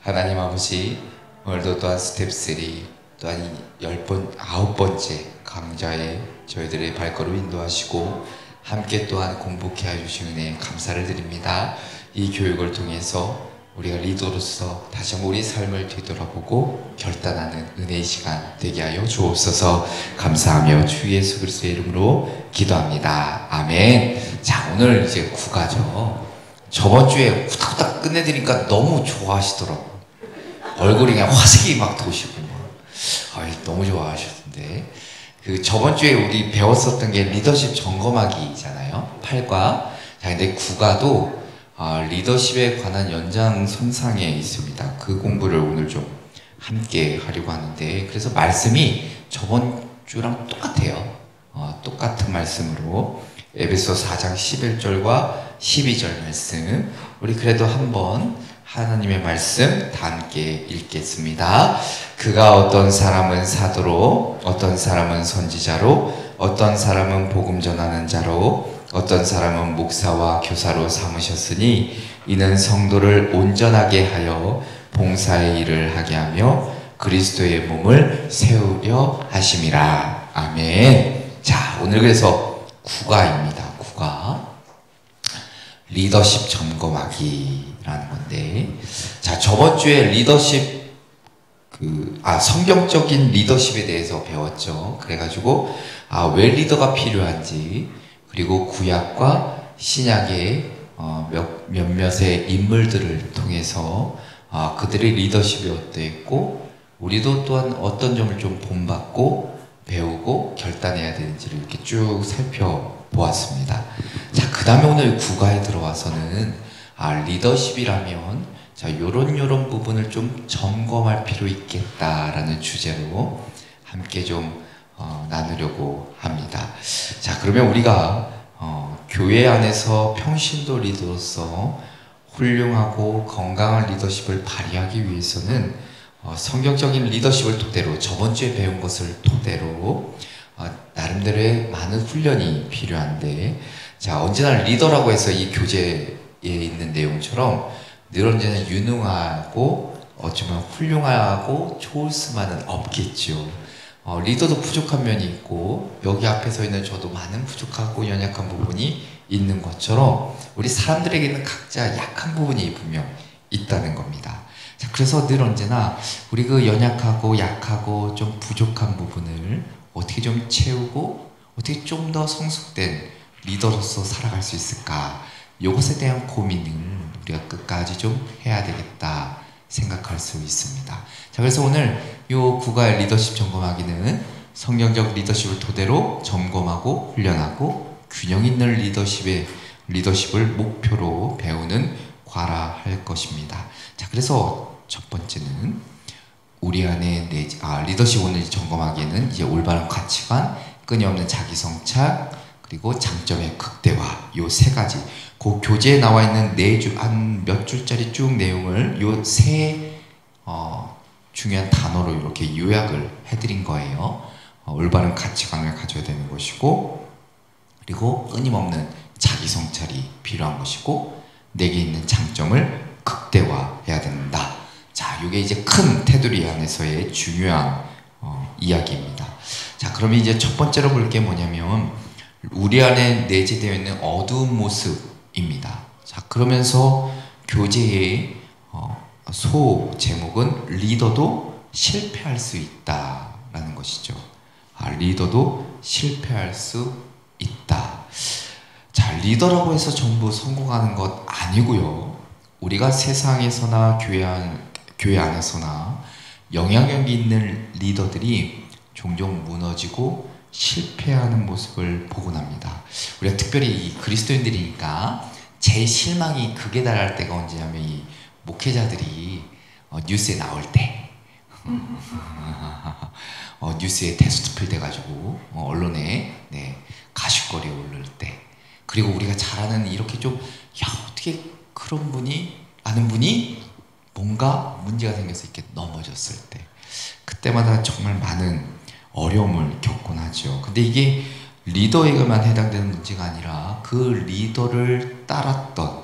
하나님 아버지, 오늘도 또한 스텝 3, 또한 9번째 강좌에 저희들의 발걸음 인도하시고 함께 또한 공복해 주신 은혜에 감사를 드립니다. 이 교육을 통해서 우리가 리더로서 다시 한번 우리 삶을 뒤돌아보고 결단하는 은혜의 시간 되게 하여 주옵소서. 감사하며 주 예수 그리스도의 이름으로 기도합니다. 아멘. 자, 오늘 이제 구가죠. 저번 주에 후딱후딱 끝내드리니까 너무 좋아하시더라고요. 얼굴이 그냥 화색이 막 도시고 너무 좋아하셨는데, 그 저번 주에 우리 배웠었던 게 리더십 점검하기잖아요. 8과. 자, 근데 9가도 리더십에 관한 연장선상에 있습니다. 그 공부를 오늘 좀 함께 하려고 하는데, 그래서 말씀이 저번 주랑 똑같아요. 똑같은 말씀으로 에베소 4장 11절과 12절 말씀, 우리 그래도 한번 하나님의 말씀 다 함께 읽겠습니다. 그가 어떤 사람은 사도로, 어떤 사람은 선지자로, 어떤 사람은 복음 전하는 자로, 어떤 사람은 목사와 교사로 삼으셨으니 이는 성도를 온전하게 하여 봉사의 일을 하게 하며 그리스도의 몸을 세우려 하심이라. 아멘. 자, 오늘 그래서 구가입니다. 구가. 리더십 점검하기라는 건데, 자, 저번 주에 리더십 성경적인 리더십에 대해서 배웠죠. 그래가지고 왜 리더가 필요한지, 그리고 구약과 신약의 몇몇의 인물들을 통해서 그들의 리더십이 어떠했고, 우리도 또한 어떤 점을 좀 본받고 배우고 결단해야 되는지를 이렇게 쭉 살펴보았습니다. 자, 그 다음에 오늘 구가에 들어와서는 리더십이라면 자, 요런 부분을 좀 점검할 필요 있겠다라는 주제로 함께 좀 나누려고 합니다. 자, 그러면 우리가 교회 안에서 평신도 리더로서 훌륭하고 건강한 리더십을 발휘하기 위해서는 성경적인 리더십을 토대로, 저번 주에 배운 것을 토대로 나름대로의 많은 훈련이 필요한데, 자, 언제나 리더라고 해서 이 교재에 있는 내용처럼 늘 언제나 유능하고 어쩌면 훌륭하고 좋을 수만은 없겠죠. 리더도 부족한 면이 있고, 여기 앞에 서 있는 저도 많은 부족하고 연약한 부분이 있는 것처럼 우리 사람들에게는 각자 약한 부분이 분명 있다는 겁니다. 자, 그래서 늘 언제나 우리 그 연약하고 약하고 좀 부족한 부분을 어떻게 좀 채우고 어떻게 좀 더 성숙된 리더로서 살아갈 수 있을까, 이것에 대한 고민을 우리가 끝까지 좀 해야 되겠다 생각할 수 있습니다. 자, 그래서 오늘 이 구가의 리더십 점검하기는 성경적 리더십을 토대로 점검하고 훈련하고 균형 있는 리더십을 목표로 배우는 과라 할 것입니다. 자, 그래서 첫 번째는 우리 안에 리더십 오늘 점검하기에는 이제 올바른 가치관, 끊임없는 자기 성찰, 그리고 장점의 극대화, 요 세 가지. 그 교재에 나와 있는 한 몇 줄짜리 쭉 내용을 요 세 중요한 단어로 이렇게 요약을 해드린 거예요. 올바른 가치관을 가져야 되는 것이고, 그리고 끊임없는 자기 성찰이 필요한 것이고, 내게 있는 장점을 극대화해야 된다. 자, 이게 이제 큰 테두리 안에서의 중요한 이야기입니다. 자, 그러면 이제 첫 번째로 볼 게 뭐냐면 우리 안에 내재되어 있는 어두운 모습입니다. 자, 그러면서 교재의 소 제목은 리더도 실패할 수 있다라는 것이죠. 리더도 실패할 수 있다. 자, 리더라고 해서 전부 성공하는 것 아니고요. 우리가 세상에서나 교회 안에서나 영향력이 있는 리더들이 종종 무너지고 실패하는 모습을 보곤 합니다. 우리가 특별히 이 그리스도인들이니까 제 실망이 극에 달할 때가 언제냐면 이 목회자들이 뉴스에 나올 때 뉴스에 테스트필 돼가지고 언론에 가십거리에 오를 때, 그리고 우리가 잘 아는 이렇게 좀 어떻게 그런 분이 아는 분이 뭔가 문제가 생겨서 이렇게 넘어졌을 때, 그때마다 정말 많은 어려움을 겪곤 하죠. 근데 이게 리더에게만 해당되는 문제가 아니라 그 리더를 따랐던,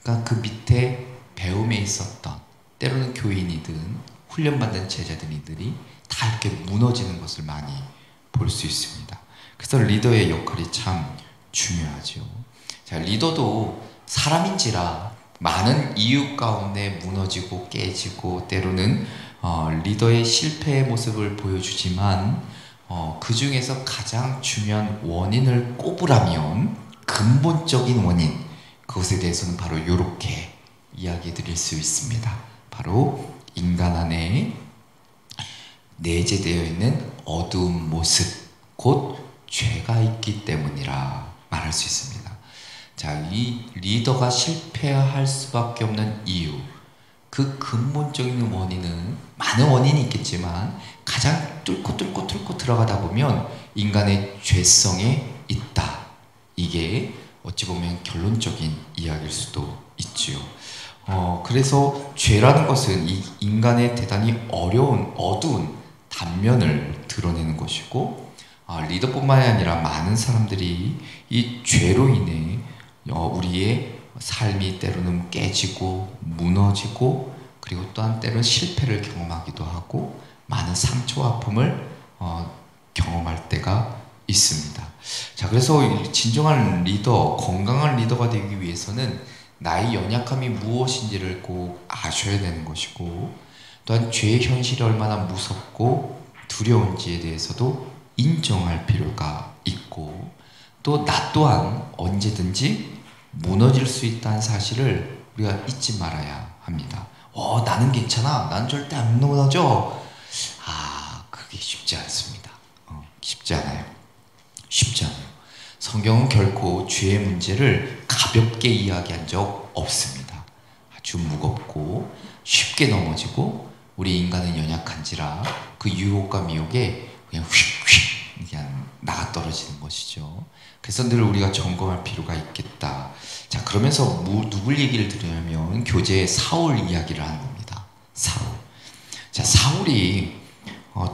그러니까 그 밑에 배움에 있었던 때로는 교인이든 훈련받은 제자들이 다 이렇게 무너지는 것을 많이 볼 수 있습니다. 그래서 리더의 역할이 참 중요하죠. 자, 리더도 사람인지라 많은 이유 가운데 무너지고 깨지고 때로는 리더의 실패의 모습을 보여주지만 그 중에서 가장 중요한 원인을 꼽으라면 근본적인 원인, 그것에 대해서는 바로 이렇게 이야기 드릴 수 있습니다. 바로 인간 안에 내재되어 있는 어두운 모습, 곧 죄가 있기 때문이라 말할 수 있습니다. 자, 이 리더가 실패할 수밖에 없는 이유, 그 근본적인 원인은 많은 원인이 있겠지만 가장 뚫고 들어가다 보면 인간의 죄성에 있다. 이게 어찌 보면 결론적인 이야기일 수도 있지요. 그래서 죄라는 것은 이 인간의 대단히 어려운 어두운 단면을 드러내는 것이고, 리더뿐만이 아니라 많은 사람들이 이 죄로 인해 우리의 삶이 때로는 깨지고 무너지고, 그리고 또한 때로는 실패를 경험하기도 하고 많은 상처와 아픔을 경험할 때가 있습니다. 자, 그래서 진정한 리더, 건강한 리더가 되기 위해서는 나의 연약함이 무엇인지를 꼭 아셔야 되는 것이고, 또한 죄의 현실이 얼마나 무섭고 두려운지에 대해서도 인정할 필요가 있고, 또 나 또한 언제든지 무너질 수 있다는 사실을 우리가 잊지 말아야 합니다. 나는 괜찮아. 난 절대 안 무너져. 그게 쉽지 않습니다. 쉽지 않아요. 쉽지 않아요. 성경은 결코 죄의 문제를 가볍게 이야기한 적 없습니다. 아주 무겁고 쉽게 넘어지고, 우리 인간은 연약한지라 그 유혹과 미혹에 그냥 휙휙 그냥 나가 떨어지는 것이죠. 그래서 늘 우리가 점검할 필요가 있겠다. 자, 그러면서 누굴 얘기를 들으냐면 교재에 사울 이야기를 하는 겁니다. 사울. 자, 사울이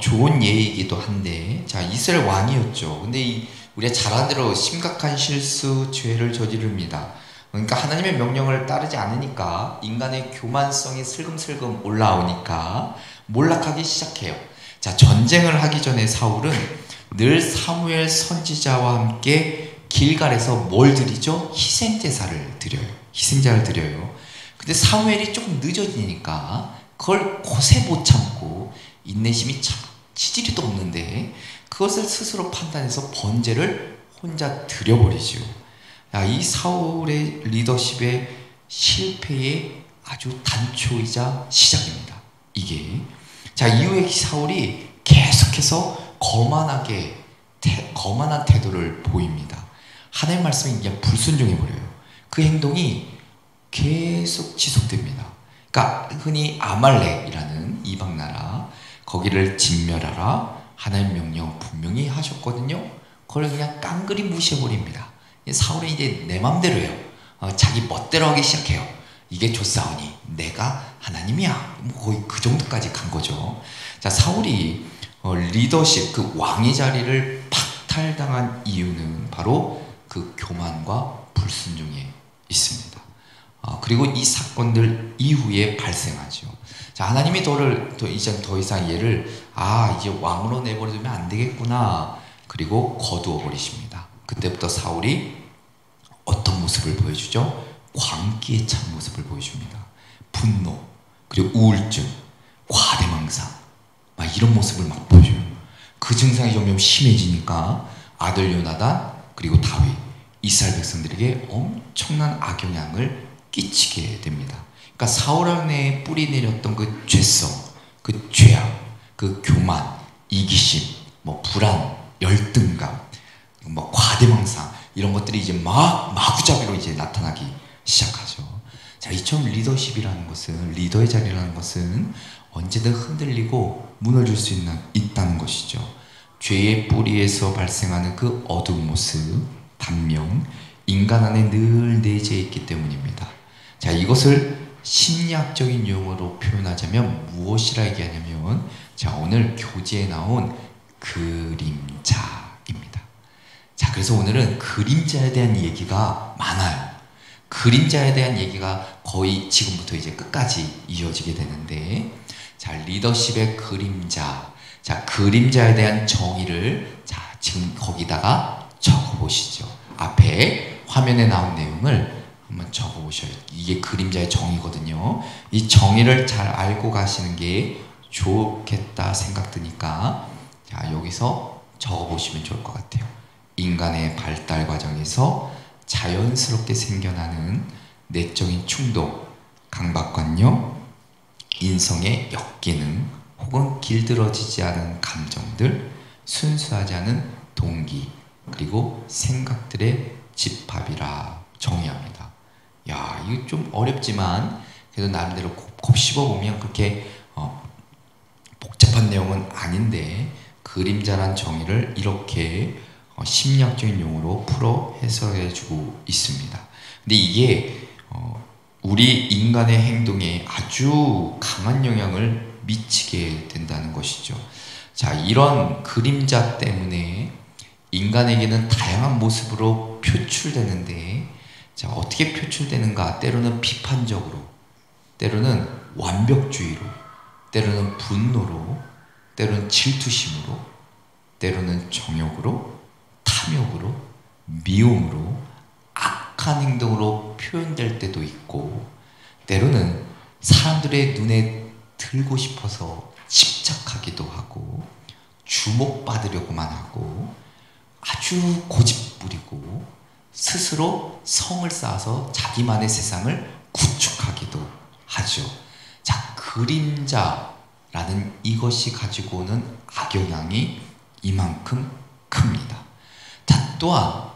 좋은 예이기도 한데, 자, 이스라엘 왕이었죠. 근데 우리가 잘 아는 대로 심각한 실수, 죄를 저지릅니다. 그러니까 하나님의 명령을 따르지 않으니까 인간의 교만성이 슬금슬금 올라오니까 몰락하기 시작해요. 자, 전쟁을 하기 전에 사울은 늘 사무엘 선지자와 함께 길갈에서 뭘 드리죠? 희생제사를 드려요. 희생자를 드려요. 근데 사무엘이 조금 늦어지니까 그걸 고세 못 참고, 인내심이 참 치질이도 없는데 그것을 스스로 판단해서 번제를 혼자 드려버리죠. 이 사울의 리더십의 실패의 아주 단초이자 시작입니다. 이게. 자, 이후에 사울이 계속해서 거만한 태도를 보입니다. 하나님의 말씀에 그냥 불순종해버려요. 그 행동이 계속 지속됩니다. 그러니까 흔히 아말렉이라는 이방나라, 거기를 진멸하라 하나님 명령 분명히 하셨거든요. 그걸 그냥 깡그리 무시해버립니다. 사울은 이제 내 맘대로 해요. 자기 멋대로 하기 시작해요. 이게 좋사오니 내가 하나님이야. 거의 그 정도까지 간 거죠. 자, 사울이 리더십, 그 왕의 자리를 박탈당한 이유는 바로 그 교만과 불순종에 있습니다. 그리고 이 사건들 이후에 발생하죠. 자, 하나님이 이제 더 이상 얘를 이제 왕으로 내버려두면 안 되겠구나. 그리고 거두어 버리십니다. 그때부터 사울이 어떤 모습을 보여주죠? 광기에 찬 모습을 보여줍니다. 분노, 그리고 우울증, 과대망상, 이런 모습을 막 보여줘요. 그 증상이 점점 심해지니까 아들 요나단 그리고 다윗, 이스라엘 백성들에게 엄청난 악영향을 끼치게 됩니다. 그러니까 사울 안에 뿌리 내렸던 그 죄성, 그 죄악, 그 교만, 이기심, 불안, 열등감, 과대망상, 이런 것들이 이제 마구잡이로 이제 나타나기 시작하죠. 자, 이처럼 리더십이라는 것은, 리더의 자리라는 것은 언제든 흔들리고 무너질 수 있다는 것이죠. 죄의 뿌리에서 발생하는 그 어두운 모습, 단면, 인간 안에 늘 내재해 있기 때문입니다. 자, 이것을 심리학적인 용어로 표현하자면 무엇이라 얘기하냐면, 자, 오늘 교재에 나온 그림자입니다. 자, 그래서 오늘은 그림자에 대한 얘기가 많아요. 그림자에 대한 얘기가 거의 지금부터 이제 끝까지 이어지게 되는데, 자, 리더십의 그림자. 자, 그림자에 대한 정의를 자, 지금 거기다가 적어 보시죠. 앞에 화면에 나온 내용을 한번 적어 보셔요. 이게 그림자의 정의거든요. 이 정의를 잘 알고 가시는 게 좋겠다 생각드니까, 자, 여기서 적어 보시면 좋을 것 같아요. 인간의 발달 과정에서 자연스럽게 생겨나는 내적인 충동, 강박관념, 인성의 역기능, 혹은 길들어지지 않은 감정들, 순수하지 않은 동기, 그리고 생각들의 집합이라 정의합니다. 야, 이거 좀 어렵지만 그래도 나름대로 곱씹어보면 그렇게 복잡한 내용은 아닌데, 그림자란 정의를 이렇게 심리학적인 용어로 풀어 해석해주고 있습니다. 근데 이게 우리 인간의 행동에 아주 강한 영향을 미치게 된다는 것이죠. 자, 이런 그림자 때문에 인간에게는 다양한 모습으로 표출되는데, 자, 어떻게 표출되는가? 때로는 비판적으로, 때로는 완벽주의로, 때로는 분노로, 때로는 질투심으로, 때로는 정욕으로, 탐욕으로, 미움으로, 악한 행동으로 표현될 때도 있고, 때로는 사람들의 눈에 들고 싶어서 집착하기도 하고, 주목받으려고만 하고, 아주 고집부리고, 스스로 성을 쌓아서 자기만의 세상을 구축하기도 하죠. 자, 그림자라는 이것이 가지고 오는 악영향이 이만큼 큽니다. 자, 또한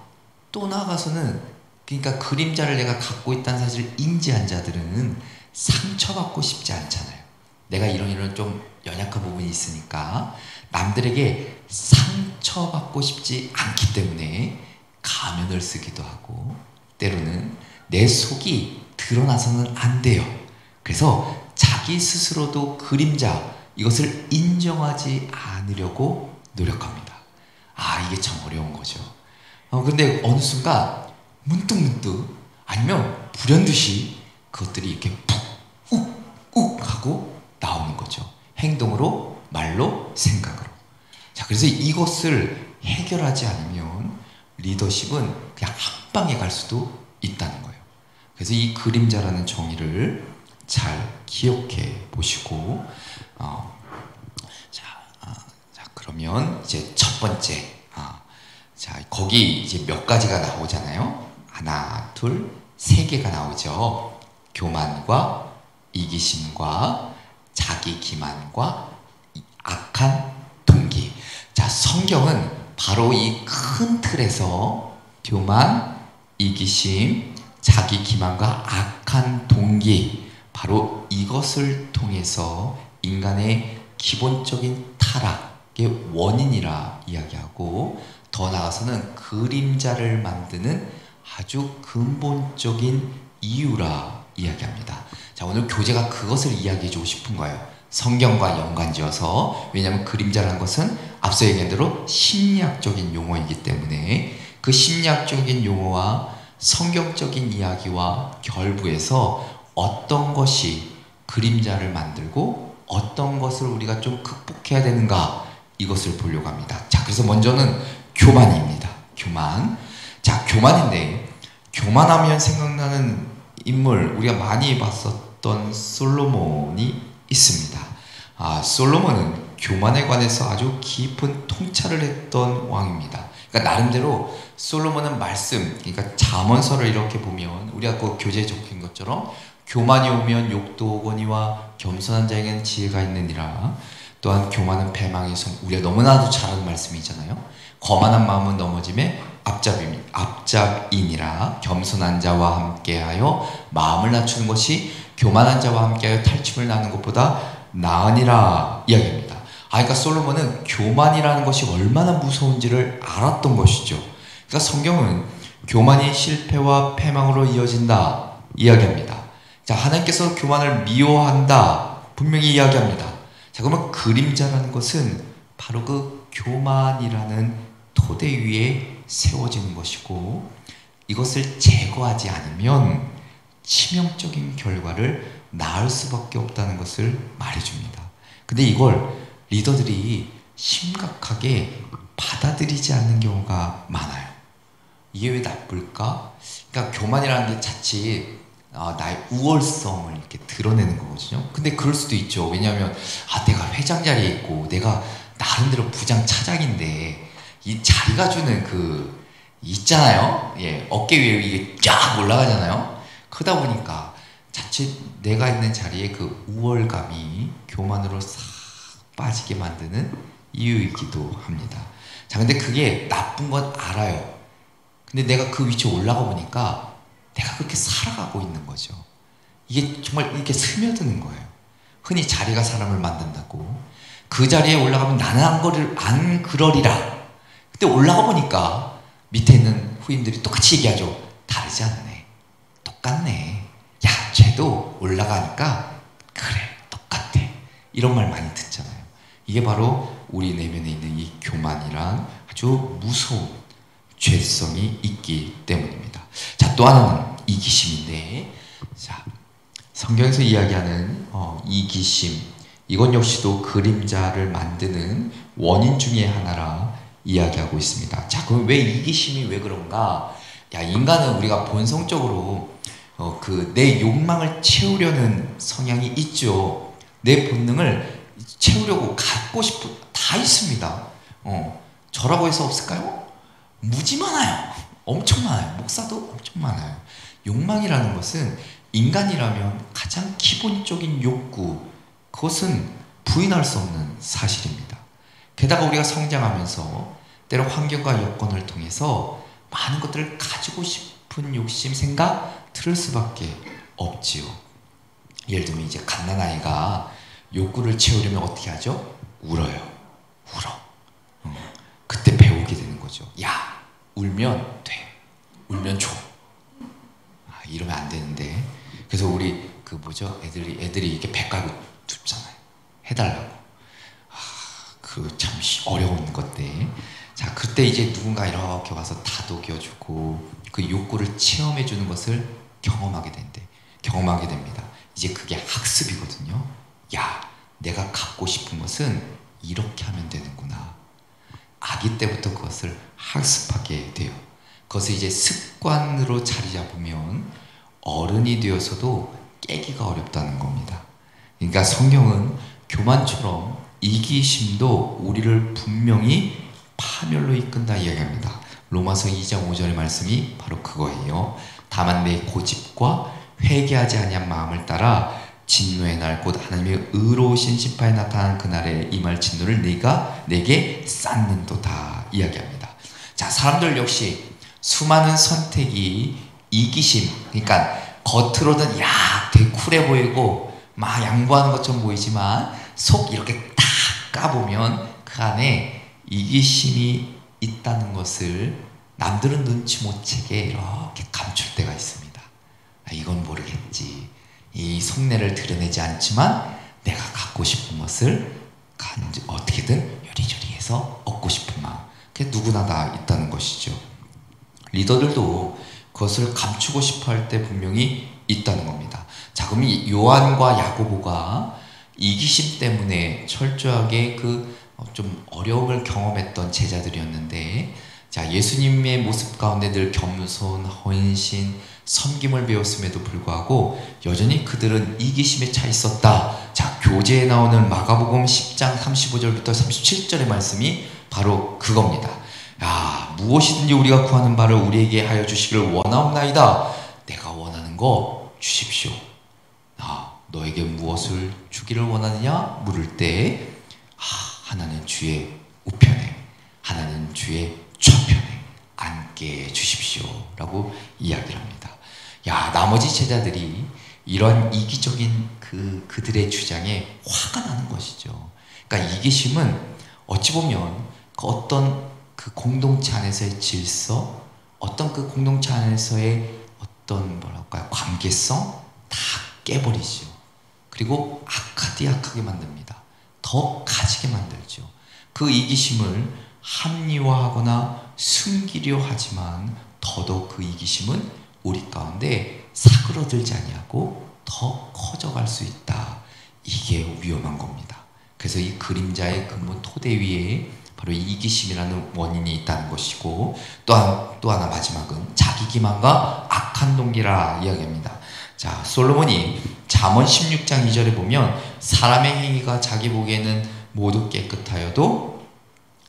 또 나아가서는, 그러니까 그림자를 내가 갖고 있다는 사실을 인지한 자들은 상처받고 싶지 않잖아요. 내가 이런 좀 연약한 부분이 있으니까 남들에게 상처받고 싶지 않기 때문에 가면을 쓰기도 하고, 때로는 내 속이 드러나서는 안 돼요. 그래서 자기 스스로도 그림자, 이것을 인정하지 않으려고 노력합니다. 아, 이게 참 어려운 거죠. 근데 어느 순간 문득문득, 아니면 불현듯이 그것들이 이렇게 푹, 욱 하고 나오는 거죠. 행동으로, 말로, 생각으로. 자, 그래서 이것을 해결하지 않으면 리더십은 그냥 한 방에 갈 수도 있다는 거예요. 그래서 이 그림자라는 정의를 잘 기억해 보시고, 자, 그러면 이제 첫 번째, 자, 거기 이제 몇 가지가 나오잖아요. 하나, 둘, 세 개가 나오죠. 교만과 이기심과 자기 기만과 악한 동기. 자, 성경은 바로 이 큰 틀에서 교만, 이기심, 자기 기만과 악한 동기, 바로 이것을 통해서 인간의 기본적인 타락의 원인이라 이야기하고, 더 나아가서는 그림자를 만드는 아주 근본적인 이유라 이야기합니다. 자, 오늘 교재가 그것을 이야기해주고 싶은 거예요. 성경과 연관지어서. 왜냐하면 그림자라는 것은 앞서 얘기한 대로 심리학적인 용어이기 때문에 그 심리학적인 용어와 성경적인 이야기와 결부해서 어떤 것이 그림자를 만들고 어떤 것을 우리가 좀 극복해야 되는가, 이것을 보려고 합니다. 자, 그래서 먼저는 교만입니다. 교만. 자, 교만인데, 교만하면 생각나는 인물, 우리가 많이 봤었던 솔로몬이 있습니다. 솔로몬은 교만에 관해서 아주 깊은 통찰을 했던 왕입니다. 그러니까 나름대로 솔로몬은 말씀, 그러니까 잠언서를 이렇게 보면 우리가 그 교재에 적힌 것처럼 교만이 오면 욕도 오거니와 겸손한 자에게는 지혜가 있느니라. 또한 교만은 배망의 성, 우리가 너무나도 잘 아는 말씀이잖아요. 거만한 마음은 넘어짐에 앞잡이니라. 겸손한 자와 함께하여 마음을 낮추는 것이 교만한 자와 함께하여 탈취물 나는 것보다 나으니라 이야기입니다. 그러니까 솔로몬은 교만이라는 것이 얼마나 무서운지를 알았던 것이죠. 그러니까 성경은 교만이 실패와 패망으로 이어진다 이야기합니다. 자, 하나님께서 교만을 미워한다 분명히 이야기합니다. 자, 그러면 그림자라는 것은 바로 그 교만이라는 토대 위에 세워지는 것이고, 이것을 제거하지 않으면 치명적인 결과를 낳을 수밖에 없다는 것을 말해줍니다. 근데 이걸 리더들이 심각하게 받아들이지 않는 경우가 많아요. 이게 왜 나쁠까? 그러니까 교만이라는 게 자칫 나의 우월성을 이렇게 드러내는 거거든요. 근데 그럴 수도 있죠. 왜냐하면 내가 회장 자리에 있고 내가 나름대로 부장 차장인데 이 자리가 주는 그 있잖아요. 예, 어깨 위에 이게 쫙 올라가잖아요. 그러다 보니까 자칫 내가 있는 자리에 그 우월감이 교만으로 싹 빠지게 만드는 이유이기도 합니다. 자, 근데 그게 나쁜 건 알아요. 근데 내가 그 위치에 올라가 보니까 내가 그렇게 살아가고 있는 거죠. 이게 정말 이렇게 스며드는 거예요. 흔히 자리가 사람을 만든다고. 그 자리에 올라가면 나는 안 그러리라. 근데 올라가 보니까 밑에 있는 후임들이 똑같이 얘기하죠. 다르지 않네. 똑같네. 야, 쟤도 올라가니까 그래, 똑같아. 이런 말 많이 듣잖아요. 이게 바로 우리 내면에 있는 이 교만이란 아주 무서운 죄성이 있기 때문입니다. 자, 또 하나는 이기심인데, 자, 성경에서 이야기하는 이기심, 이건 역시도 그림자를 만드는 원인 중에 하나라 이야기하고 있습니다. 자, 그럼 왜 이기심이 왜 그런가? 야, 인간은 우리가 본성적으로 내 욕망을 채우려는 성향이 있죠. 내 본능을 채우려고 갖고 싶은 다 있습니다. 저라고 해서 없을까요? 무지 많아요. 엄청 많아요. 목사도 엄청 많아요. 욕망이라는 것은 인간이라면 가장 기본적인 욕구, 그것은 부인할 수 없는 사실입니다. 게다가 우리가 성장하면서 때로 환경과 여건을 통해서 많은 것들을 가지고 싶은 욕심, 생각 들을 수밖에 없지요. 예를 들면 이제 갓난아이가 욕구를 채우려면 어떻게 하죠? 울어요. 울어. 그때 배우게 되는 거죠. 야, 울면 돼. 울면 줘. 이러면 안 되는데. 그래서 우리 애들이 이렇게 배 깔고 줍잖아요. 해달라고. 그 참 어려운 것들. 자, 그때 이제 누군가 이렇게 와서 다독여주고 그 욕구를 체험해주는 것을 경험하게 됩니다. 이제 그게 학습이거든요. 야, 내가 갖고 싶은 것은 이렇게 하면 되는구나. 아기 때부터 그것을 학습하게 돼요. 그것을 이제 습관으로 자리 잡으면 어른이 되어서도 깨기가 어렵다는 겁니다. 그러니까 성경은 교만처럼 이기심도 우리를 분명히 파멸로 이끈다 이야기합니다. 로마서 2장 5절의 말씀이 바로 그거예요. 다만 내 고집과 회개하지 아니한 마음을 따라 진노의 날 곧 하나님의 의로우신 심판에 나타난 그날에 임할 진노를 네가 내게 쌓는도다 이야기합니다. 자, 사람들 역시 수많은 선택이 이기심, 그러니까 겉으로는 되게 쿨해 보이고 막 양보하는 것처럼 보이지만 속 이렇게 딱 까보면 그 안에 이기심이 있다는 것을 남들은 눈치 못 채게 이렇게 감출 때가 있습니다. 이건 모르겠지. 이 속내를 드러내지 않지만 내가 갖고 싶은 것을 어떻게든 요리조리해서 얻고 싶은 마음, 그게 누구나 다 있다는 것이죠. 리더들도 그것을 감추고 싶어 할 때 분명히 있다는 겁니다. 자, 그럼 이 요한과 야고보가 이기심 때문에 철저하게 좀 어려움을 경험했던 제자들이었는데, 자, 예수님의 모습 가운데 늘 겸손, 헌신, 섬김을 배웠음에도 불구하고 여전히 그들은 이기심에 차 있었다. 자, 교재에 나오는 마가복음 10장 35절부터 37절의 말씀이 바로 그겁니다. 야, 무엇이든지 우리가 구하는 바를 우리에게 하여 주시기를 원하옵나이다. 내가 원하는 거 주십시오. 너에게 무엇을 주기를 원하느냐 물을 때 하나는 주의 우편에, 하나는 주의 좌편에 앉게 해주십시오 라고 이야기를 합니다. 야, 나머지 제자들이 이런 이기적인 그들의 주장에 화가 나는 것이죠. 그러니까 이기심은 어찌 보면 어떤 공동체 안에서의 질서, 어떤 그 공동체 안에서의 어떤 관계성 다 깨버리죠. 그리고 악하게 만듭니다. 더 가지게 만들죠. 그 이기심을 합리화하거나 숨기려 하지만 더더욱 그 이기심은 우리 가운데 사그러들지 아니하고 더 커져갈 수 있다. 이게 위험한 겁니다. 그래서 이 그림자의 근본 토대 위에 바로 이 이기심이라는 원인이 있다는 것이고, 또 하나 마지막은 자기 기만과 악한 동기라 이야기합니다. 자, 솔로몬이 잠언 16장 2절에 보면 사람의 행위가 자기 보기에는 모두 깨끗하여도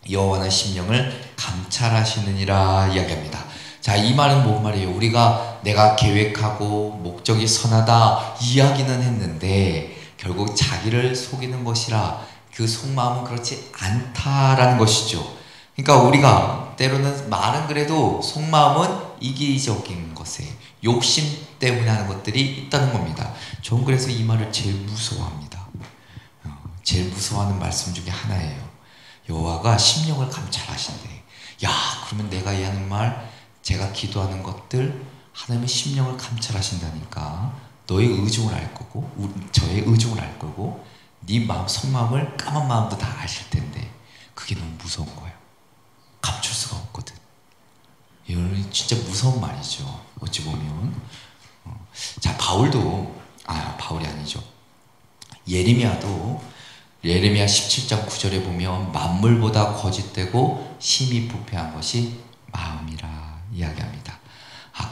여호와는 심령을 감찰하시느니라 이야기합니다. 자, 이 말은 뭔 말이에요? 우리가 내가 계획하고 목적이 선하다 이야기는 했는데 결국 자기를 속이는 것이라 그 속마음은 그렇지 않다라는 것이죠. 그러니까 우리가 때로는 말은 그래도 속마음은 이기적인 것에 욕심 때문에 하는 것들이 있다는 겁니다. 저는 그래서 이 말을 제일 무서워합니다. 제일 무서워하는 말씀 중에 하나예요. 여호와가 심령을 감찰하신대. 야, 그러면 내가 이 하는 말, 제가 기도하는 것들 하나님의 심령을 감찰하신다니까 너의 의중을 알 거고 저의 의중을 알 거고 네 마음, 속마음을 까만 마음도 다 아실 텐데 그게 너무 무서운 거예요. 감출 수가 없거든. 이건 진짜 무서운 말이죠. 어찌 보면. 자, 바울이 아니죠. 예레미야도 예레미야 17장 9절에 보면 만물보다 거짓되고 심히 부패한 것이 마음이라 이야기합니다.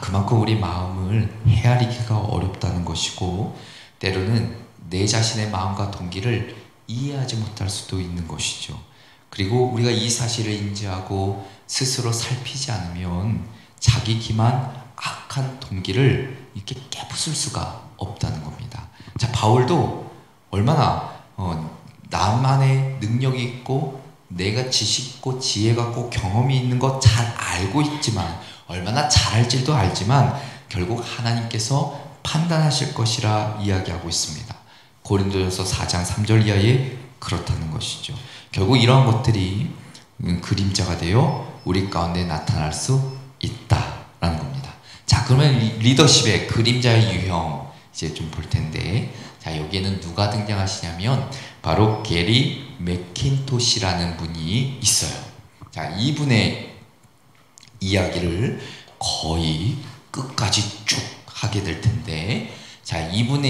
그만큼 우리 마음을 헤아리기가 어렵다는 것이고 때로는 내 자신의 마음과 동기를 이해하지 못할 수도 있는 것이죠. 그리고 우리가 이 사실을 인지하고 스스로 살피지 않으면 자기 기만 악한 동기를 이렇게 깨부술 수가 없다는 겁니다. 자, 바울도 얼마나 나만의 능력이 있고 내가 지식 있고 지혜가 있고 경험이 있는 거 잘 알고 있지만 얼마나 잘 알지도 알지만 결국 하나님께서 판단하실 것이라 이야기하고 있습니다. 고린도전서 4장 3절 이하에 그렇다는 것이죠. 결국 이러한 것들이 그림자가 되어 우리 가운데 나타날 수 있다라는 겁니다. 자, 그러면 리더십의 그림자의 유형 이제 좀 볼 텐데, 자, 여기에는 누가 등장하시냐면 바로 게리 맥킨토시라는 분이 있어요. 자, 이분의 이야기를 거의 끝까지 쭉 하게 될 텐데, 자, 이분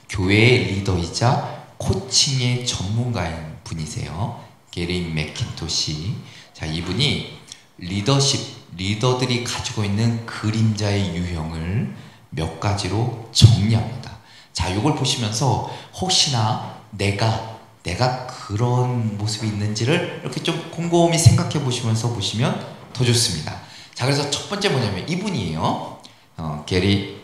교회의 리더이자 코칭의 전문가인 분이세요. 게리 맥킨토시. 자, 이분이 리더들이 가지고 있는 그림자의 유형을 몇 가지로 정리합니다. 자, 이걸 보시면서 혹시나 내가 그런 모습이 있는지를 이렇게 좀 곰곰이 생각해 보시면서 보시면 더 좋습니다. 자, 그래서 첫 번째 뭐냐면 이분이에요. 게리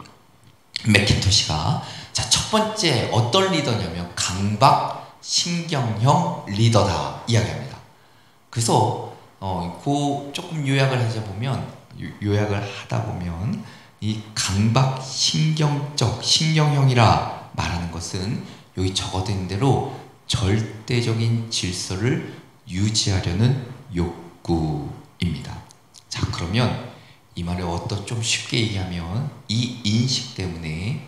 맥킨토시가. 자, 첫 번째 어떤 리더냐면 강박 신경형 리더다 이야기합니다. 그래서 그 조금 요약을 하다 보면 이 강박 신경형이라 말하는 것은 여기 적어져 있는 대로 절대적인 질서를 유지하려는 욕구입니다. 자, 그러면 이 말을 좀 쉽게 얘기하면 이 인식 때문에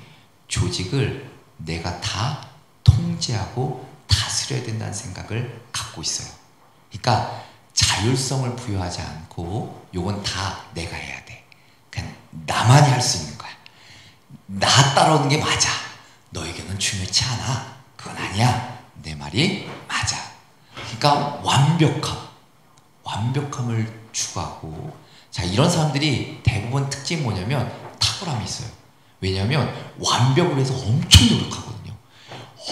조직을 내가 다 통제하고 다스려야 된다는 생각을 갖고 있어요. 그러니까 자율성을 부여하지 않고 요건 다 내가 해야 돼. 그냥 나만이 할 수 있는 거야. 나 따라오는 게 맞아. 너에게는 중요치 않아. 그건 아니야. 내 말이 맞아. 그러니까 완벽함을 추구하고, 자, 이런 사람들이 대부분 특징이 뭐냐면 탁월함이 있어요. 왜냐하면 완벽을 위해서 엄청 노력하거든요.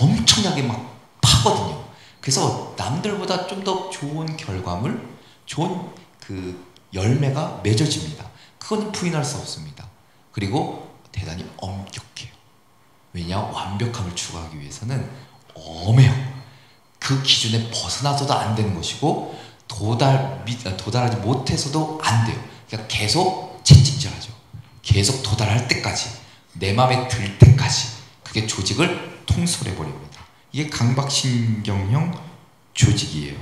엄청나게 막 파거든요. 그래서 남들보다 좀 더 좋은 결과물, 좋은 그 열매가 맺어집니다. 그건 부인할 수 없습니다. 그리고 대단히 엄격해요. 왜냐? 완벽함을 추구하기 위해서는 엄해요. 그 기준에 벗어나서도 안 되는 것이고 도달하지 못해서도 안 돼요. 그러니까 계속 채찍질하죠. 계속 도달할 때까지, 내 마음에 들 때까지 그게 조직을 통솔해버립니다. 이게 강박신경형 조직이에요.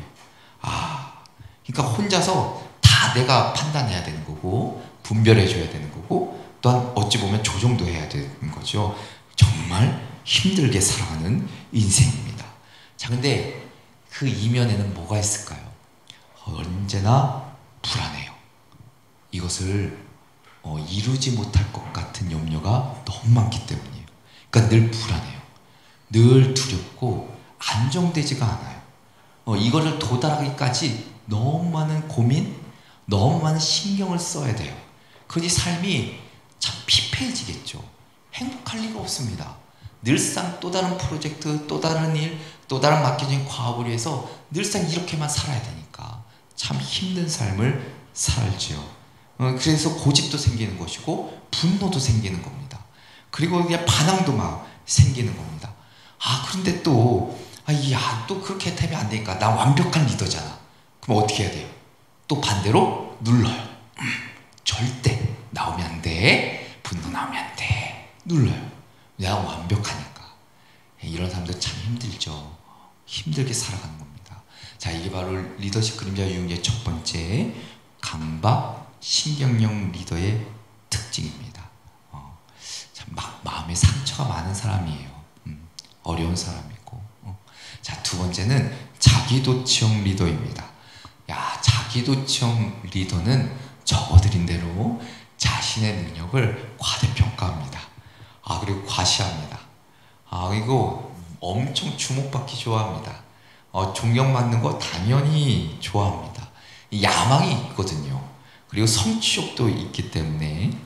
그러니까 혼자서 다 내가 판단해야 되는 거고 분별해줘야 되는 거고 또한 어찌 보면 조정도 해야 되는 거죠. 정말 힘들게 살아가는 인생입니다. 자, 근데 그 이면에는 뭐가 있을까요? 언제나 불안해요. 이것을 이루지 못할 것 같은 염려가 너무 많기 때문이에요. 그러니까 늘 불안해요. 늘 두렵고 안정되지가 않아요. 이거를 도달하기까지 너무 많은 고민, 너무 많은 신경을 써야 돼요. 그러니 삶이 참 피폐해지겠죠. 행복할 리가 없습니다. 늘상 또 다른 프로젝트, 또 다른 일, 또 다른 맡겨진 과업을 위해서 늘상 이렇게만 살아야 되니까 참 힘든 삶을 살지요. 그래서 고집도 생기는 것이고 분노도 생기는 겁니다. 그리고 그냥 반항도 막 생기는 겁니다. 그런데 또 또 그렇게 되면 안 되니까 나 완벽한 리더잖아. 그럼 어떻게 해야 돼요? 또 반대로 눌러요. 절대 나오면 안 돼. 분노 나오면 안 돼. 눌러요. 내가 완벽하니까. 이런 사람들 참 힘들죠. 힘들게 살아가는 겁니다. 자, 이게 바로 리더십 그림자 유형의 첫 번째 강박 신경형 리더의 특징입니다. 참 마음에 상처가 많은 사람이에요. 어려운 사람이고. 자, 두 번째는 자기도취형 리더입니다. 자기도취형 리더는 적어드린 대로 자신의 능력을 과대평가합니다. 그리고 과시합니다. 이거 엄청 주목받기 좋아합니다. 존경받는 거 당연히 좋아합니다. 야망이 있거든요. 그리고 성취욕도 있기 때문에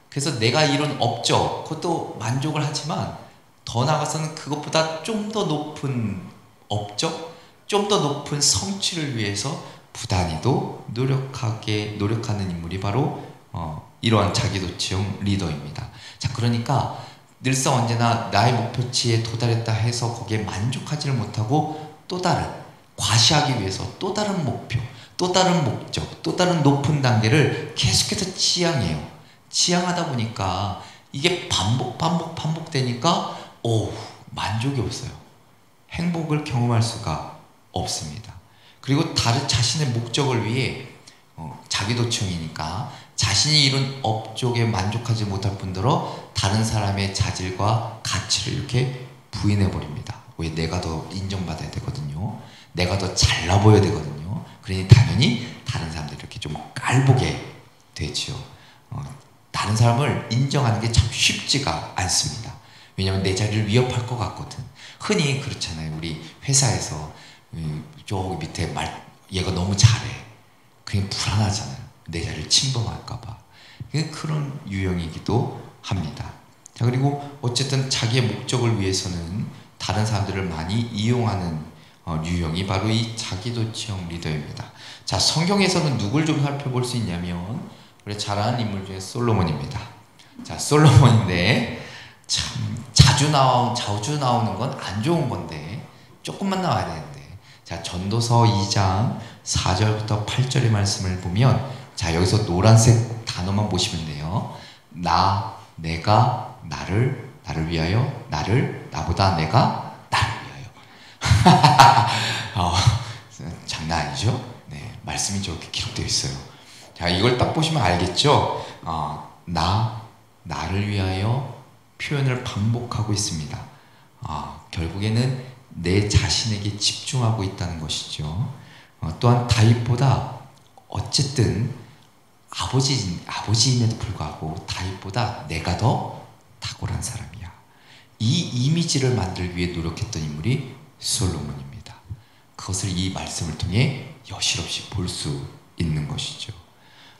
그래서 내가 이룬 업적 그것도 만족을 하지만 더 나아가서는 그것보다 좀 더 높은 업적, 좀 더 높은 성취를 위해서 부단히도 노력하는 인물이 바로 이러한 자기도취형 리더입니다. 자, 그러니까 늘상 언제나 나의 목표치에 도달했다 해서 거기에 만족하지를 못하고 또 다른 과시하기 위해서 또 다른 목표, 또 다른 목적, 또 다른 높은 단계를 계속해서 지향해요. 지향하다 보니까 이게 반복되니까 만족이 없어요. 행복을 경험할 수가 없습니다. 그리고 자신의 목적을 위해 자기도취형이니까 자신이 이룬 업적에 만족하지 못할 뿐더러 다른 사람의 자질과 가치를 이렇게 부인해버립니다. 왜? 내가 더 인정받아야 되거든요. 내가 더 잘나 보여야 되거든요. 그러니 당연히 다른 사람들 이렇게 좀 깔보게 되죠. 다른 사람을 인정하는 게 참 쉽지가 않습니다. 왜냐하면 내 자리를 위협할 것 같거든. 흔히 그렇잖아요. 우리 회사에서 저기 밑에 얘가 너무 잘해. 그냥 불안하잖아요. 내 자리를 침범할까봐. 그런 유형이기도 합니다. 자, 그리고 어쨌든 자기의 목적을 위해서는 다른 사람들을 많이 이용하는 유형이 바로 이 자기도취형 리더입니다. 자, 성경에서는 누굴 좀 살펴볼 수 있냐면 우리 잘 아는 인물 중에 솔로몬입니다. 자, 솔로몬인데 참 자주 나오는 건 안 좋은 건데 조금만 나와야 되는데, 자, 전도서 2장 4절부터 8절의 말씀을 보면, 자, 여기서 노란색 단어만 보시면 돼요. 내가 나를 위하여, 나보다 내가 나를 위하여. 장난 아니죠? 네, 말씀이 저렇게 기록되어 있어요. 자, 이걸 딱 보시면 알겠죠? 나를 위하여 표현을 반복하고 있습니다. 결국에는 내 자신에게 집중하고 있다는 것이죠. 또한 다윗보다 어쨌든 아버지임에도 불구하고 다윗보다 내가 더 탁월한 사람이야. 이 이미지를 만들기 위해 노력했던 인물이 솔로몬입니다. 그것을 이 말씀을 통해 여실없이 볼 수 있는 것이죠.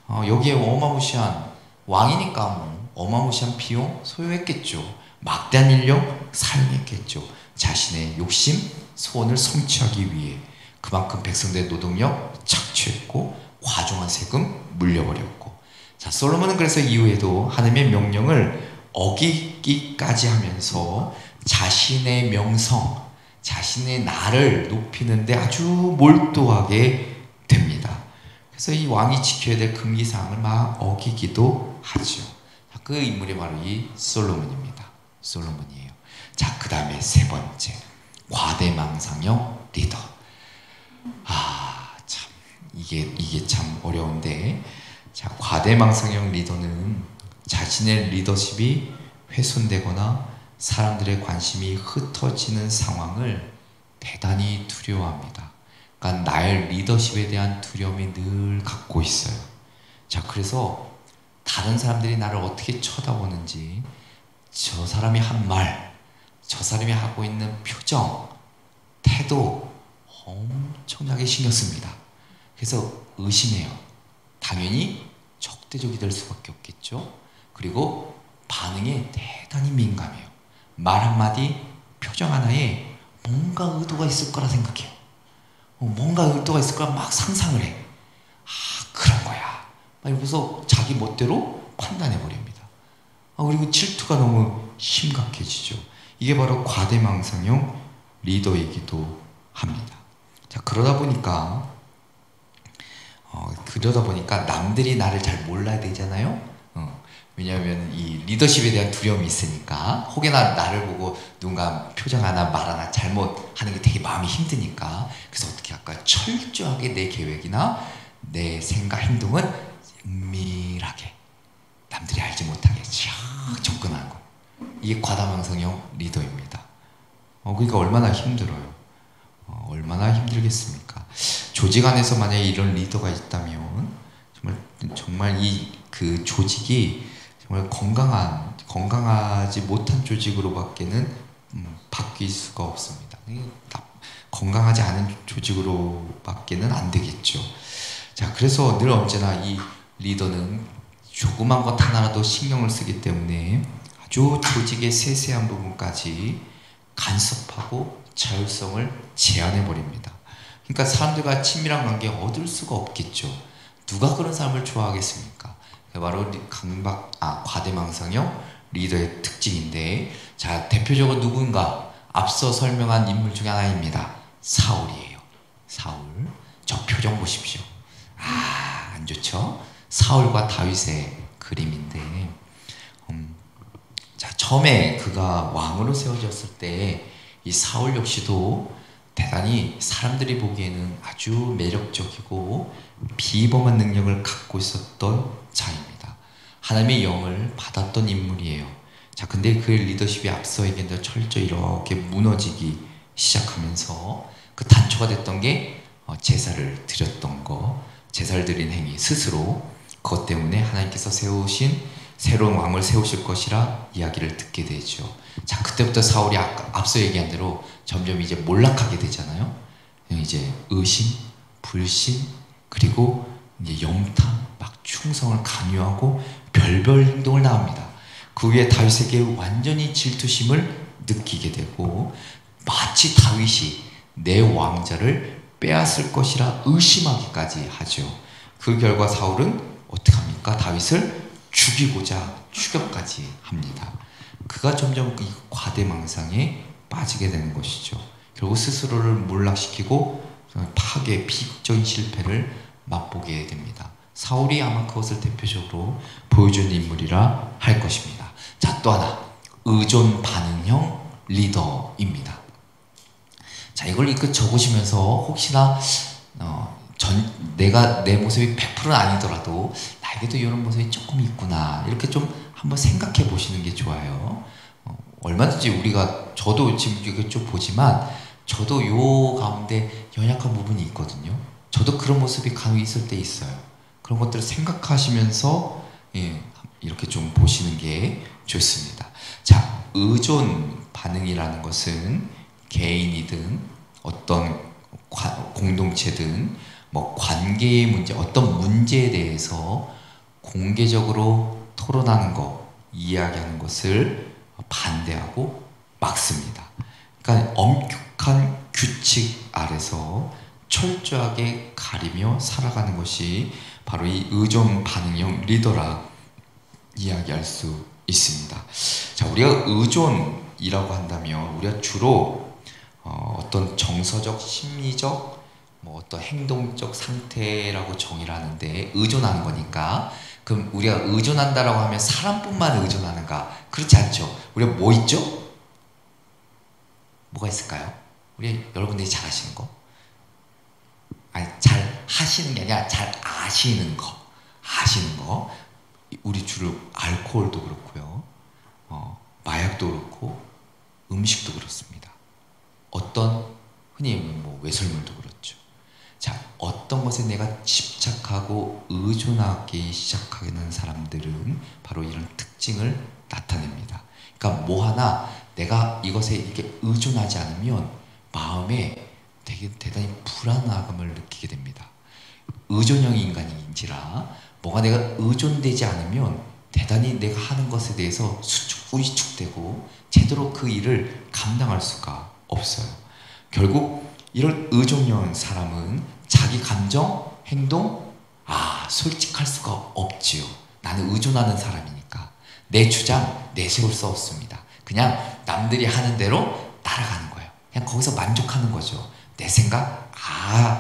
여기에 어마무시한 왕이니까 어마무시한 비용 소요했겠죠. 막대한 인력 사용했겠죠. 자신의 욕심, 소원을 성취하기 위해 그만큼 백성들의 노동력 착취했고 과중한 세금 물려버렸고. 자, 솔로몬은 그래서 이후에도 하나님의 명령을 어기기까지 하면서 자신의 명성, 자신의 나를 높이는데 아주 몰두하게 됩니다. 그래서 이 왕이 지켜야 될 금기사항을 막 어기기도 하죠. 그 인물이 바로 이 솔로몬입니다. 솔로몬이에요. 자, 그 다음에 세 번째, 과대망상형 리더. 참 이게 참 어려운데, 자, 과대망상형 리더는 자신의 리더십이 훼손되거나 사람들의 관심이 흩어지는 상황을 대단히 두려워합니다. 그러니까 나의 리더십에 대한 두려움이 늘 갖고 있어요. 자, 그래서 다른 사람들이 나를 어떻게 쳐다보는지, 저 사람이 한 말, 저 사람이 하고 있는 표정, 태도 엄청나게 신경 씁니다. 그래서 의심해요. 당연히 적대적이 될 수밖에 없겠죠. 그리고 반응에 대단히 민감해요. 말 한마디, 표정 하나에 뭔가 의도가 있을 거라 생각해요. 뭔가 의도가 있을 거라 막 상상을 해. 아, 그런 거야. 막 이러면서 자기 멋대로 판단해 버립니다. 그리고 질투가 너무 심각해지죠. 이게 바로 과대망상형 리더이기도 합니다. 자, 그러다 보니까 남들이 나를 잘 몰라야 되잖아요. 왜냐하면 이 리더십에 대한 두려움이 있으니까, 혹여나 나를 보고 누군가 표정 하나 말 하나 잘못하는 게 되게 마음이 힘드니까, 그래서 어떻게 할까? 철저하게 내 계획이나 내 생각, 행동은 은밀하게 남들이 알지 못하게 쫙 접근하는 거. 이게 과다망상형 리더입니다. 그러니까 얼마나 힘들어요. 얼마나 힘들겠습니까? 조직 안에서 만약에 이런 리더가 있다면 정말 그 조직이 정말 건강하지 못한 조직으로밖에는 바뀔 수가 없습니다. 건강하지 않은 조직으로밖에는 안 되겠죠. 자, 그래서 늘 언제나 이 리더는 조그만 것 하나라도 신경을 쓰기 때문에 아주 조직의 세세한 부분까지 간섭하고 자율성을 제한해 버립니다. 그러니까 사람들과 친밀한 관계 얻을 수가 없겠죠. 누가 그런 사람을 좋아하겠습니까? 바로 과대망상형 리더의 특징인데, 자, 대표적으로 누군가 앞서 설명한 인물 중에 하나입니다. 사울이에요. 사울. 저 표정 보십시오. 안 좋죠? 사울과 다윗의 그림인데, 자, 처음에 그가 왕으로 세워졌을 때 이 사울 역시도 대단히 사람들이 보기에는 아주 매력적이고 비범한 능력을 갖고 있었던 자입니다. 하나님의 영을 받았던 인물이에요. 자, 근데 그의 리더십이 앞서 얘기한 철저히 이렇게 무너지기 시작하면서 그 단초가 됐던 게 제사를 드렸던 거, 제사를 드린 행위 스스로, 그것 때문에 하나님께서 세우신 새로운 왕을 세우실 것이라 이야기를 듣게 되죠. 자, 그때부터 사울이 앞서 얘기한 대로 점점 이제 몰락하게 되잖아요. 이제 의심, 불신, 그리고 이제 염탐, 막 충성을 강요하고 별별 행동을 나옵니다. 그 위에 다윗에게 완전히 질투심을 느끼게 되고, 마치 다윗이 내 왕자를 빼앗을 것이라 의심하기까지 하죠. 그 결과 사울은 어떻게 합니까? 다윗을 죽이고자 추격까지 합니다. 그가 점점 이 과대망상에 빠지게 되는 것이죠. 결국 스스로를 몰락시키고 파괴, 비극적인 실패를 맛보게 됩니다. 사울이 아마 그것을 대표적으로 보여준 인물이라 할 것입니다. 자, 또 하나, 의존 반응형 리더입니다. 자, 이걸 적으시면서 혹시나 내가 내 모습이 100%는 아니더라도 나에게도 이런 모습이 조금 있구나, 이렇게 좀 한번 생각해 보시는 게 좋아요. 얼마든지 저도 지금 이렇게 좀 보지만 저도 요 가운데 연약한 부분이 있거든요. 저도 그런 모습이 간혹 있을 때 있어요. 그런 것들을 생각하시면서 이렇게 좀 보시는 게 좋습니다. 자, 의존 반응이라는 것은 개인이든 어떤 공동체든 뭐 관계의 문제, 어떤 문제에 대해서 공개적으로 토론하는 것, 이야기하는 것을 반대하고 막습니다. 그러니까 엄격한 규칙 아래서 철저하게 가리며 살아가는 것이 바로 이 의존 반응형 리더라 이야기할 수 있습니다. 자, 우리가 의존이라고 한다면 우리가 주로 어떤 정서적, 심리적, 뭐 어떤 행동적 상태라고 정의를 하는데, 의존하는 거니까, 그럼 우리가 의존한다라고 하면 사람뿐만 의존하는가? 그렇지 않죠. 우리가 뭐 있죠? 뭐가 있을까요? 여러분들이 잘 하시는 거? 아니, 잘 하시는 게 아니라 잘 아시는 거. 우리 주로 알코올도 그렇고요. 마약도 그렇고 음식도 그렇습니다. 흔히 뭐 외설물도 그렇죠. 어떤 것에 내가 집착하고 의존하기 시작하는 사람들은 바로 이런 특징을 나타냅니다. 그러니까 뭐 하나 내가 이것에 이렇게 의존하지 않으면 마음에 되게 대단히 불안함을 느끼게 됩니다. 의존형 인간인지라 뭐가 내가 의존되지 않으면 대단히 내가 하는 것에 대해서 위축되고 제대로 그 일을 감당할 수가 없어요. 결국 이런 의존형 사람은 자기 감정, 행동, 솔직할 수가 없지요. 나는 의존하는 사람이니까 내 주장 내세울 수 없습니다. 그냥 남들이 하는 대로 따라가는 거예요. 그냥 거기서 만족하는 거죠. 내 생각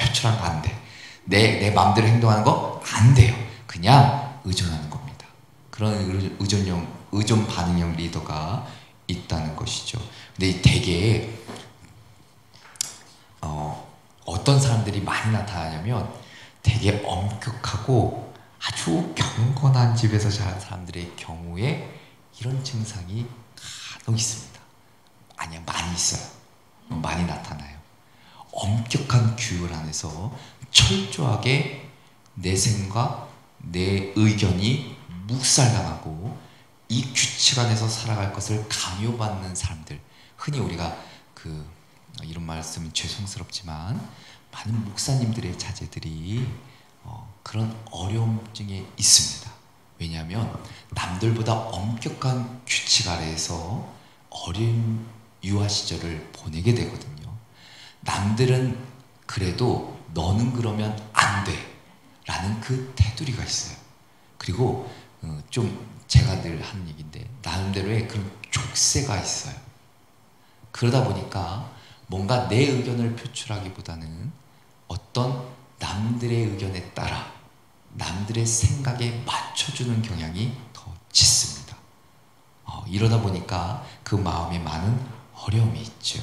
표출하면 안 돼. 내 마음대로 행동하는 거 안 돼요. 그냥 의존하는 겁니다. 그런 의존 반응형 리더가 있다는 것이죠. 근데 되게 어떤 사람들이 많이 나타나냐면 되게 엄격하고 아주 경건한 집에서 자란 사람들의 경우에 이런 증상이 간혹 있습니다. 아니야, 많이 있어요. 많이 나타나요. 엄격한 규율 안에서 철저하게 내 생각, 내 의견이 묵살당하고 이 규칙 안에서 살아갈 것을 강요받는 사람들, 흔히 우리가 이런 말씀은 죄송스럽지만 많은 목사님들의 자제들이 그런 어려움증에 있습니다. 왜냐하면 남들보다 엄격한 규칙 아래에서 어린 유아 시절을 보내게 되거든요. 남들은 그래도 너는 그러면 안 돼 라는 그 테두리가 있어요. 그리고 좀 제가 늘 하는 얘기인데 나름대로의 그런 족쇄가 있어요. 그러다 보니까 뭔가 내 의견을 표출하기보다는 어떤 남들의 의견에 따라 남들의 생각에 맞춰주는 경향이 더 짙습니다. 이러다 보니까 그 마음에 많은 어려움이 있죠.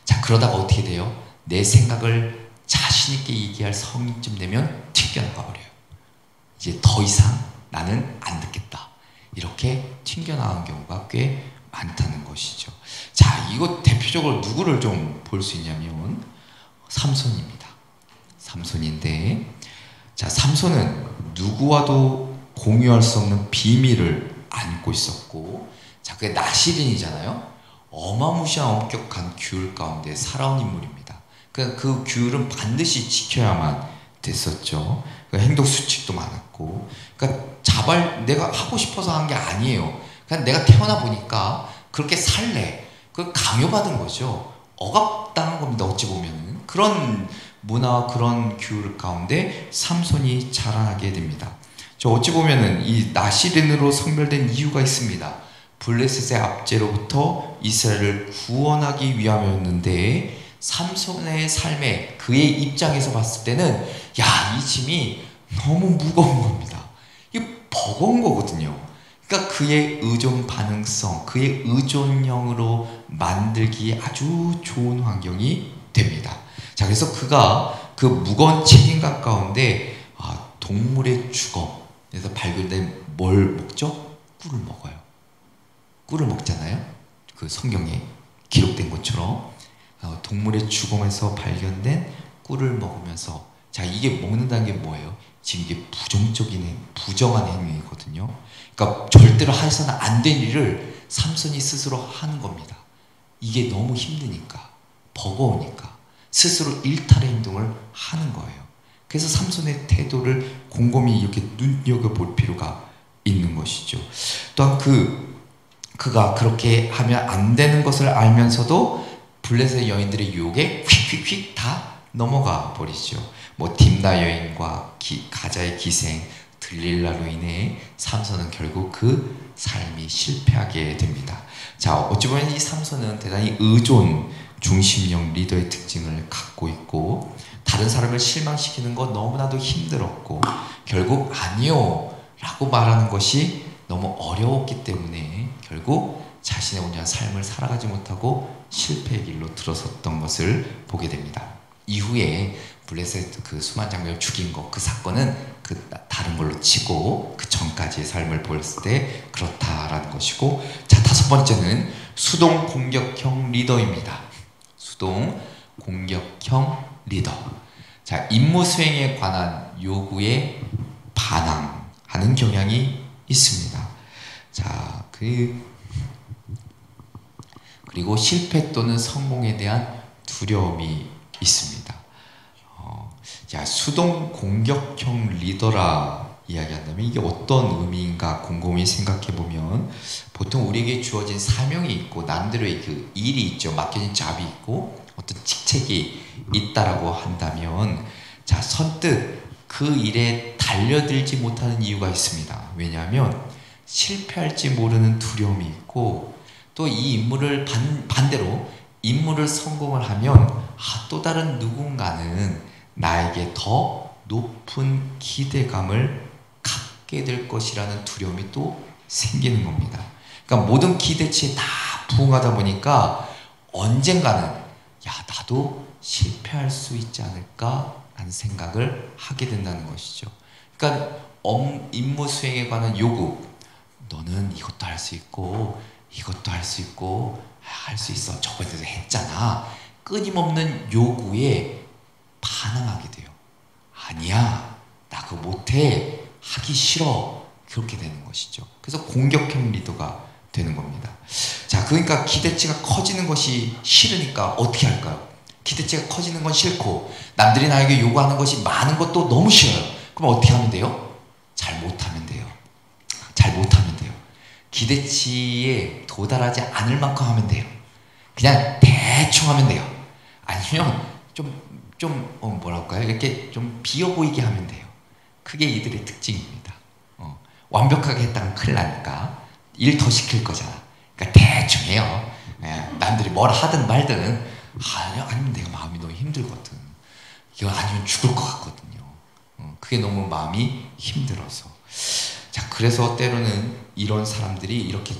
자, 그러다가 어떻게 돼요? 내 생각을 자신있게 얘기할 성인쯤 되면 튕겨나가 버려요. 이제 더 이상 나는 안 듣겠다. 이렇게 튕겨나간 경우가 꽤 많다는 것이죠. 자, 이거 대표적으로 누구를 좀 볼 수 있냐면 삼손입니다. 삼손인데, 자, 삼손은 누구와도 공유할 수 없는 비밀을 안고 있었고, 자, 그게 나시린이잖아요. 어마무시한 엄격한 규율 가운데 살아온 인물입니다. 그 규율은 반드시 지켜야만 됐었죠. 행동 수칙도 많았고, 그러니까 내가 하고 싶어서 한 게 아니에요. 그냥 내가 태어나 보니까 그렇게 살래. 그 강요받은 거죠. 억압당한 겁니다. 어찌 보면은 그런 문화와 그런 규율 가운데 삼손이 자라나게 됩니다. 저 어찌 보면은 이 나시린으로 성별된 이유가 있습니다. 블레셋의 압제로부터 이스라엘을 구원하기 위함이었는데 삼손의 삶에 그의 입장에서 봤을 때는 이 짐이 너무 무거운 겁니다. 이게 버거운 거거든요. 그러니까 그의 의존 반응성, 그의 의존형으로 만들기에 아주 좋은 환경이 됩니다. 자, 그래서 그가 그 무거운 책임감 가운데 동물의 주검에서 발견된 뭘 먹죠? 꿀을 먹어요. 꿀을 먹잖아요. 그 성경에 기록된 것처럼 동물의 주검에서 발견된 꿀을 먹으면서, 자, 이게 먹는다는 게 뭐예요? 지금 이게 부정한 행위거든요. 그러니까 절대로 해서는 안 된 일을 삼손이 스스로 하는 겁니다. 이게 너무 힘드니까, 버거우니까 스스로 일탈의 행동을 하는 거예요. 그래서 삼손의 태도를 곰곰이 이렇게 눈여겨볼 필요가 있는 것이죠. 또한 그가 그렇게 하면 안 되는 것을 알면서도 블레셋 여인들의 유혹에 휙휙휙 다 넘어가 버리죠. 딥나 여인과 가자의 기생 들릴라로 인해 삼손은 결국 그 삶이 실패하게 됩니다. 자, 어찌 보면 이 삼손은 대단히 의존 중심형 리더의 특징을 갖고 있고, 다른 사람을 실망시키는 건 너무나도 힘들었고, 결국 아니요 라고 말하는 것이 너무 어려웠기 때문에 결국 자신의 온전한 삶을 살아가지 못하고 실패의 길로 들어섰던 것을 보게 됩니다. 이후에 블레셋 그 수만 장병을 죽인 그 사건은 다른 걸로 치고 그 전까지의 삶을 보였을 때 그렇다라는 것이고, 자, 다섯 번째는 수동 공격형 리더입니다. 수동 공격형 리더. 자, 임무 수행에 관한 요구에 반항하는 경향이 있습니다. 자, 그리고 실패 또는 성공에 대한 두려움이 있습니다. 자, 수동 공격형 리더라 이야기한다면 이게 어떤 의미인가 곰곰이 생각해 보면, 보통 우리에게 주어진 사명이 있고 남들의 그 일이 있죠. 맡겨진 잡이 있고 어떤 직책이 있다라고 한다면, 자, 선뜻 그 일에 달려들지 못하는 이유가 있습니다. 왜냐하면 실패할지 모르는 두려움이 있고, 또 이 임무를 반대로 임무를 성공을 하면 또 다른 누군가는 나에게 더 높은 기대감을 갖게 될 것이라는 두려움이 또 생기는 겁니다. 그러니까 모든 기대치에 다 부응하다 보니까 언젠가는 나도 실패할 수 있지 않을까 라는 생각을 하게 된다는 것이죠. 그러니까 임무 수행에 관한 요구, 너는 이것도 할 수 있고 이것도 할 수 있고 할 수 있어, 저번에도 했잖아, 끊임없는 요구에 반항하게 돼요. 아니야, 나 그거 못해, 하기 싫어, 그렇게 되는 것이죠. 그래서 공격형 리더가 되는 겁니다. 자, 그러니까 기대치가 커지는 것이 싫으니까 어떻게 할까요? 기대치가 커지는 건 싫고 남들이 나에게 요구하는 것이 많은 것도 너무 싫어요. 그럼 어떻게 하면 돼요? 잘 못하면 돼요. 잘 못하면 돼요. 기대치에 도달하지 않을 만큼 하면 돼요. 그냥 대충 하면 돼요. 아니면 뭐랄까요? 이렇게 좀 비어 보이게 하면 돼요. 그게 이들의 특징입니다. 완벽하게 했다면 큰일 나니까 일 더 시킬 거잖아. 그러니까 대충 해요. 남들이 뭘 하든 말든, 아니면 내가 마음이 너무 힘들거든. 이거 아니면 죽을 것 같거든요. 그게 너무 마음이 힘들어서. 자, 그래서 때로는 이런 사람들이 이렇게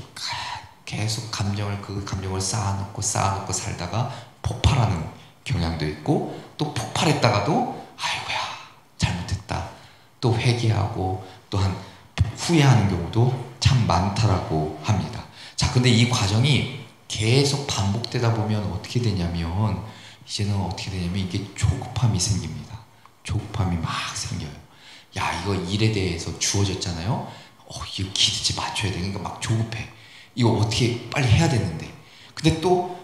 계속 그 감정을 쌓아놓고 살다가 폭발하는 경향도 있고, 또 폭발했다가도 아이고야 잘못했다 또 회개하고 또한 후회하는 경우도 참 많다라고 합니다. 자, 근데 이 과정이 계속 반복되다 보면 어떻게 되냐면, 이게 조급함이 생깁니다. 조급함이 막 생겨요. 이거 일에 대해서 주어졌잖아요. 이거 기대치 맞춰야 돼. 그러니까 막 조급해. 이거 어떻게 빨리 해야 되는데. 근데 또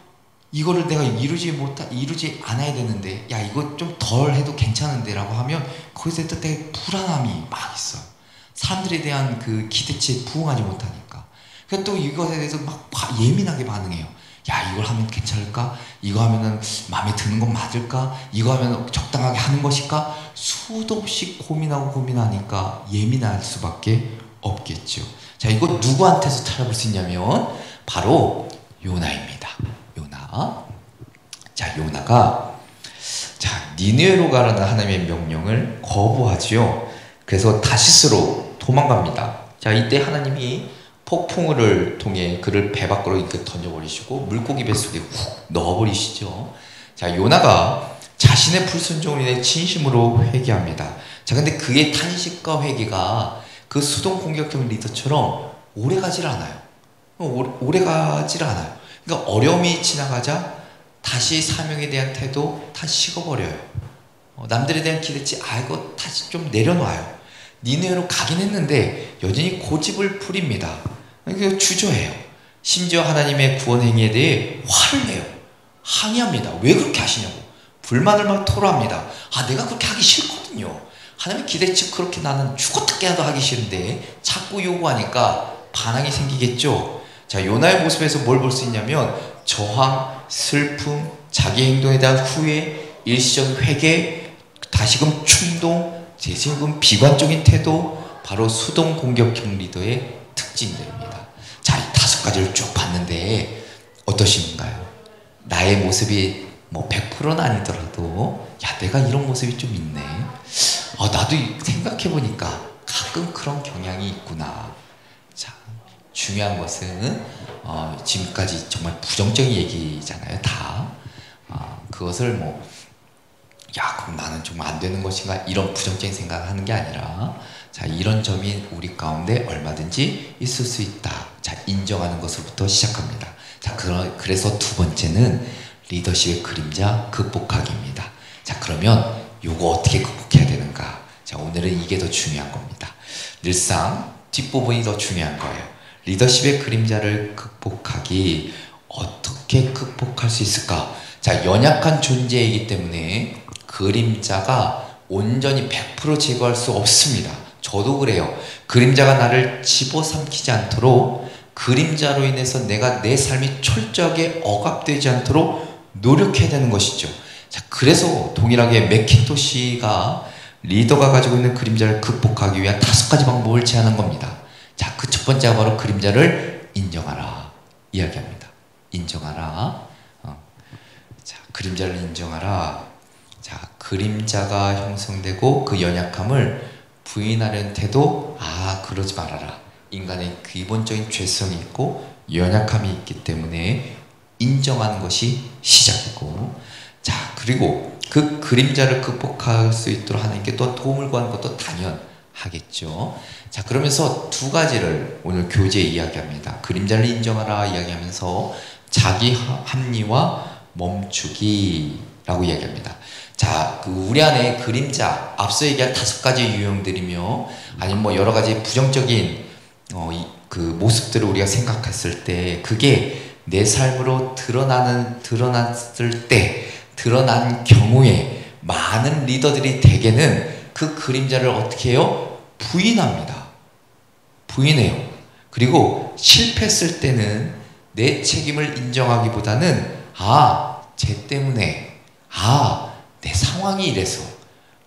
이거를 내가 이루지 않아야 되는데, 이거 좀 덜 해도 괜찮은데 라고 하면 거기서 또 되게 불안함이 막 있어요. 사람들에 대한 그 기대치에 부응하지 못하니까. 그러니까 또 이것에 대해서 막 예민하게 반응해요. 이걸 하면 괜찮을까? 이거 하면은 마음에 드는 건 맞을까? 이거 하면 적당하게 하는 것일까? 수도 없이 고민하니까 예민할 수밖에 없겠죠. 자, 이거 누구한테서 찾아볼 수 있냐면 바로 요나입니다. 요나. 자, 요나가 니느웨로 가라는 하나님의 명령을 거부하지요. 그래서 다시스로 도망갑니다. 자, 이때 하나님이 폭풍우를 통해 그를 배 밖으로 이렇게 던져버리시고 물고기 뱃속에 훅 넣어버리시죠. 자, 요나가 자신의 불순종을 인해 진심으로 회개합니다. 자, 근데 그의 탄식과 회개가 그 수동 공격형 리더처럼 오래가질 않아요. 오래가질 않아요. 그러니까 어려움이 지나가자 다시 사명에 대한 태도 다 식어버려요. 남들에 대한 기대치 이거 다시 좀 내려놔요. 니느웨로 가긴 했는데 여전히 고집을 부립니다. 그러니까 주저해요. 심지어 하나님의 구원 행위에 대해 화를 내요. 항의합니다. 왜 그렇게 하시냐고. 불만을 막 토로합니다. 내가 그렇게 하기 싫거든요. 하나님의 기대치 그렇게 나는 죽었다 깨어나도 하기 싫은데 자꾸 요구하니까 반항이 생기겠죠. 자, 요나의 모습에서 뭘 볼 수 있냐면 저항, 슬픔, 자기 행동에 대한 후회, 일시적 회개, 다시금 충동, 재생금 비관적인 태도, 바로 수동 공격형 리더의 특징들입니다. 자, 이 5가지를 쭉 봤는데 어떠신가요? 나의 모습이 100%는 아니더라도 내가 이런 모습이 좀 있네. 나도 생각해보니까 가끔 그런 경향이 있구나. 자, 중요한 것은 지금까지 정말 부정적인 얘기잖아요. 다 그것을 그럼 나는 정말 안 되는 것인가, 이런 부정적인 생각을 하는 게 아니라, 자, 이런 점이 우리 가운데 얼마든지 있을 수 있다. 자, 인정하는 것으로부터 시작합니다. 자, 그래서 두 번째는 리더십의 그림자 극복하기입니다. 자, 그러면 요거 어떻게 극복해야 되는가? 자, 오늘은 이게 더 중요한 겁니다. 늘상 뒷부분이 더 중요한 거예요. 리더십의 그림자를 극복하기, 어떻게 극복할 수 있을까? 자, 연약한 존재이기 때문에 그림자가 온전히 100% 제거할 수 없습니다. 저도 그래요. 그림자가 나를 집어삼키지 않도록, 그림자로 인해서 내가 내 삶이 철저하게 억압되지 않도록 노력해야 되는 것이죠. 자, 그래서 동일하게 맥킨토시가 리더가 가지고 있는 그림자를 극복하기 위한 5가지 방법을 제안한 겁니다. 자, 그 첫 번째가 바로 그림자를 인정하라 이야기합니다. 인정하라. 자, 그림자를 인정하라. 자, 그림자가 형성되고 그 연약함을 부인하려는 태도, 그러지 말아라. 인간의 기본적인 죄성이 있고 연약함이 있기 때문에 인정하는 것이 시작이고, 자, 그리고 그 그림자를 극복할 수 있도록 하나님께 또 도움을 구하는 것도 당연하겠죠. 자, 그러면서 2가지를 오늘 교재에 이야기합니다. 그림자를 인정하라 이야기하면서 자기 합리와 멈추기라고 이야기합니다. 자, 우리 안에 그림자, 앞서 얘기한 5가지 유형들이며 아니면 뭐 여러 가지 부정적인 그 모습들을 우리가 생각했을 때, 그게 내 삶으로 드러났을 때, 드러난 경우에 많은 리더들이 대개는 그 그림자를 어떻게 해요? 부인합니다. 부인해요. 그리고 실패했을 때는 내 책임을 인정하기보다는 쟤 때문에, 내 상황이 이래서,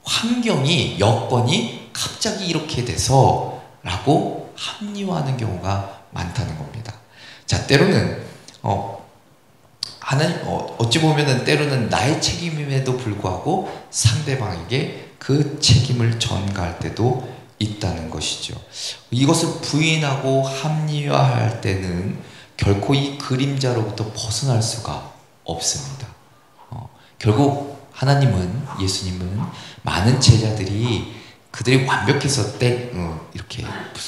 환경이, 여건이 갑자기 이렇게 돼서 라고 합리화하는 경우가 많다는 겁니다. 자, 때로는 하나님, 어찌 보면은 때로는 나의 책임임에도 불구하고 상대방에게 그 책임을 전가할 때도 있다는 것이죠. 이것을 부인하고 합리화할 때는 결코 이 그림자로부터 벗어날 수가 없습니다. 결국 하나님은, 예수님은 많은 제자들이 그들이 완벽해서 이렇게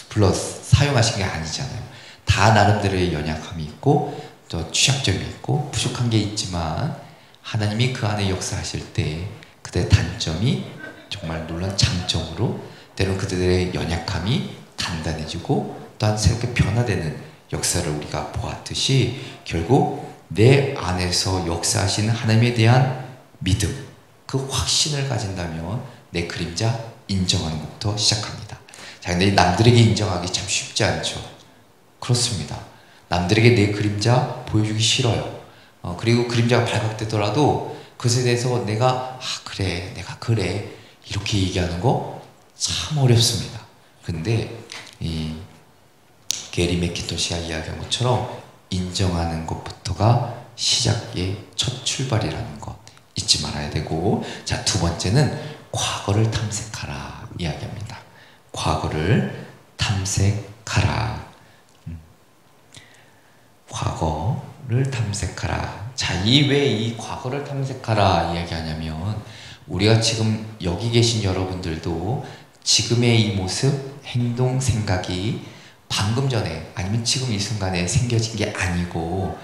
불러 사용하신 게 아니잖아요. 다 나름대로의 연약함이 있고 또 취약점이 있고 부족한 게 있지만, 하나님이 그 안에 역사하실 때 그들의 단점이 정말 놀라운 장점으로, 때로는 그들의 연약함이 단단해지고 또한 새롭게 변화되는 역사를 우리가 보았듯이, 결국 내 안에서 역사하시는 하나님에 대한 믿음, 그 확신을 가진다면 내 그림자 인정하는 것부터 시작합니다. 자, 근데 남들에게 인정하기 참 쉽지 않죠. 그렇습니다. 남들에게 내 그림자 보여주기 싫어요. 그리고 그림자가 발각되더라도 그것에 대해서 내가 그래, 내가 그래, 이렇게 얘기하는 거 참 어렵습니다. 근데 이 게리 맥킨토시가 이야기한 것처럼 인정하는 것부터가 시작의 첫 출발이라는 것 잊지 말아야 되고, 자, 2번째는 과거를 탐색하라 이야기합니다. 과거를 탐색하라. 과거를 탐색하라. 자, 왜 이 과거를 탐색하라 이야기하냐면, 우리가 지금 여기 계신 여러분들도 지금의 이 모습, 행동, 생각이 방금 전에 아니면 지금 이 순간에 생겨진 게 아니고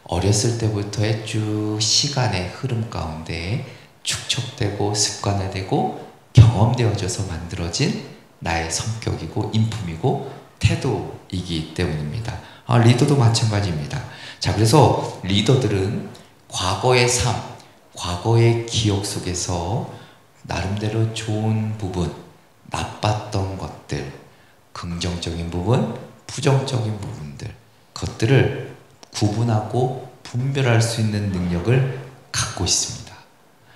어렸을 때부터의 쭉 시간의 흐름 가운데 축적되고 습관화되고 경험되어져서 만들어진 나의 성격이고 인품이고 태도이기 때문입니다. 리더도 마찬가지입니다. 자, 그래서 리더들은 과거의 삶, 과거의 기억 속에서 나름대로 좋은 부분, 나빴던 것들, 긍정적인 부분, 부정적인 부분들, 것들을 구분하고 분별할 수 있는 능력을 갖고 있습니다.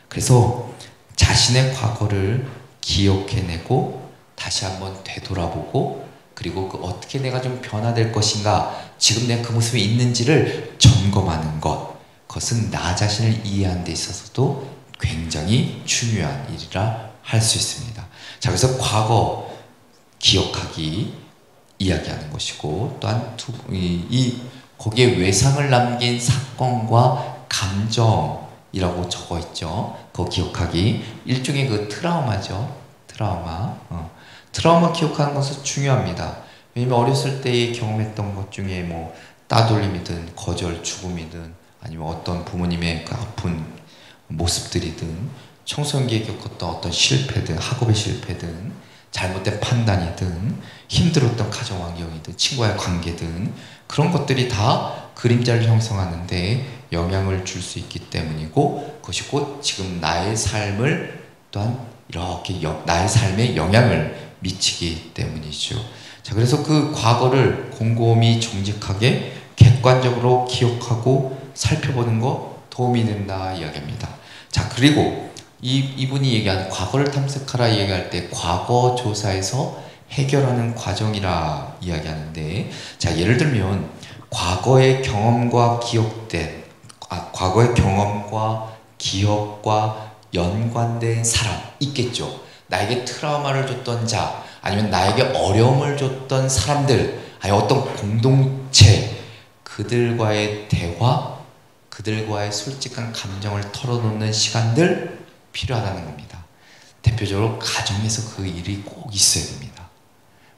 그래서 자신의 과거를 기억해내고 다시 한번 되돌아보고, 그리고 어떻게 내가 좀 변화될 것인가, 지금 내가 그 모습에 있는지를 점검하는 것, 그것은 나 자신을 이해하는 데 있어서도 굉장히 중요한 일이라 할 수 있습니다. 자, 그래서 과거 기억하기 이야기하는 것이고, 또한 거기에 외상을 남긴 사건과 감정이라고 적어 있죠. 그거 기억하기 일종의 그 트라우마죠. 트라우마 기억하는 것은 중요합니다. 왜냐면 어렸을 때 경험했던 것 중에 뭐 따돌림이든 거절, 죽음이든 아니면 어떤 부모님의 그 아픈 모습들이든 청소년기에 겪었던 어떤 실패든 학업의 실패든 잘못된 판단이든 힘들었던 가정 환경이든 친구와의 관계든 그런 것들이 다 그림자를 형성하는데 영향을 줄 수 있기 때문이고, 그것이 곧 지금 나의 삶을 또한 이렇게 나의 삶에 영향을 미치기 때문이죠. 자, 그래서 그 과거를 곰곰이 정직하게 객관적으로 기억하고 살펴보는 거 도움이 된다 이야기합니다. 자, 그리고 이분이 얘기하는 과거를 탐색하라 얘기할 때 과거 조사에서 해결하는 과정이라 이야기하는데, 자, 예를 들면 과거의 경험과 과거의 경험과 기억과 연관된 사람 있겠죠. 나에게 트라우마를 줬던 자, 아니면 나에게 어려움을 줬던 사람들, 아니 어떤 공동체, 그들과의 대화, 그들과의 솔직한 감정을 털어놓는 시간들 필요하다는 겁니다. 대표적으로 가정에서 그 일이 꼭 있어야 됩니다.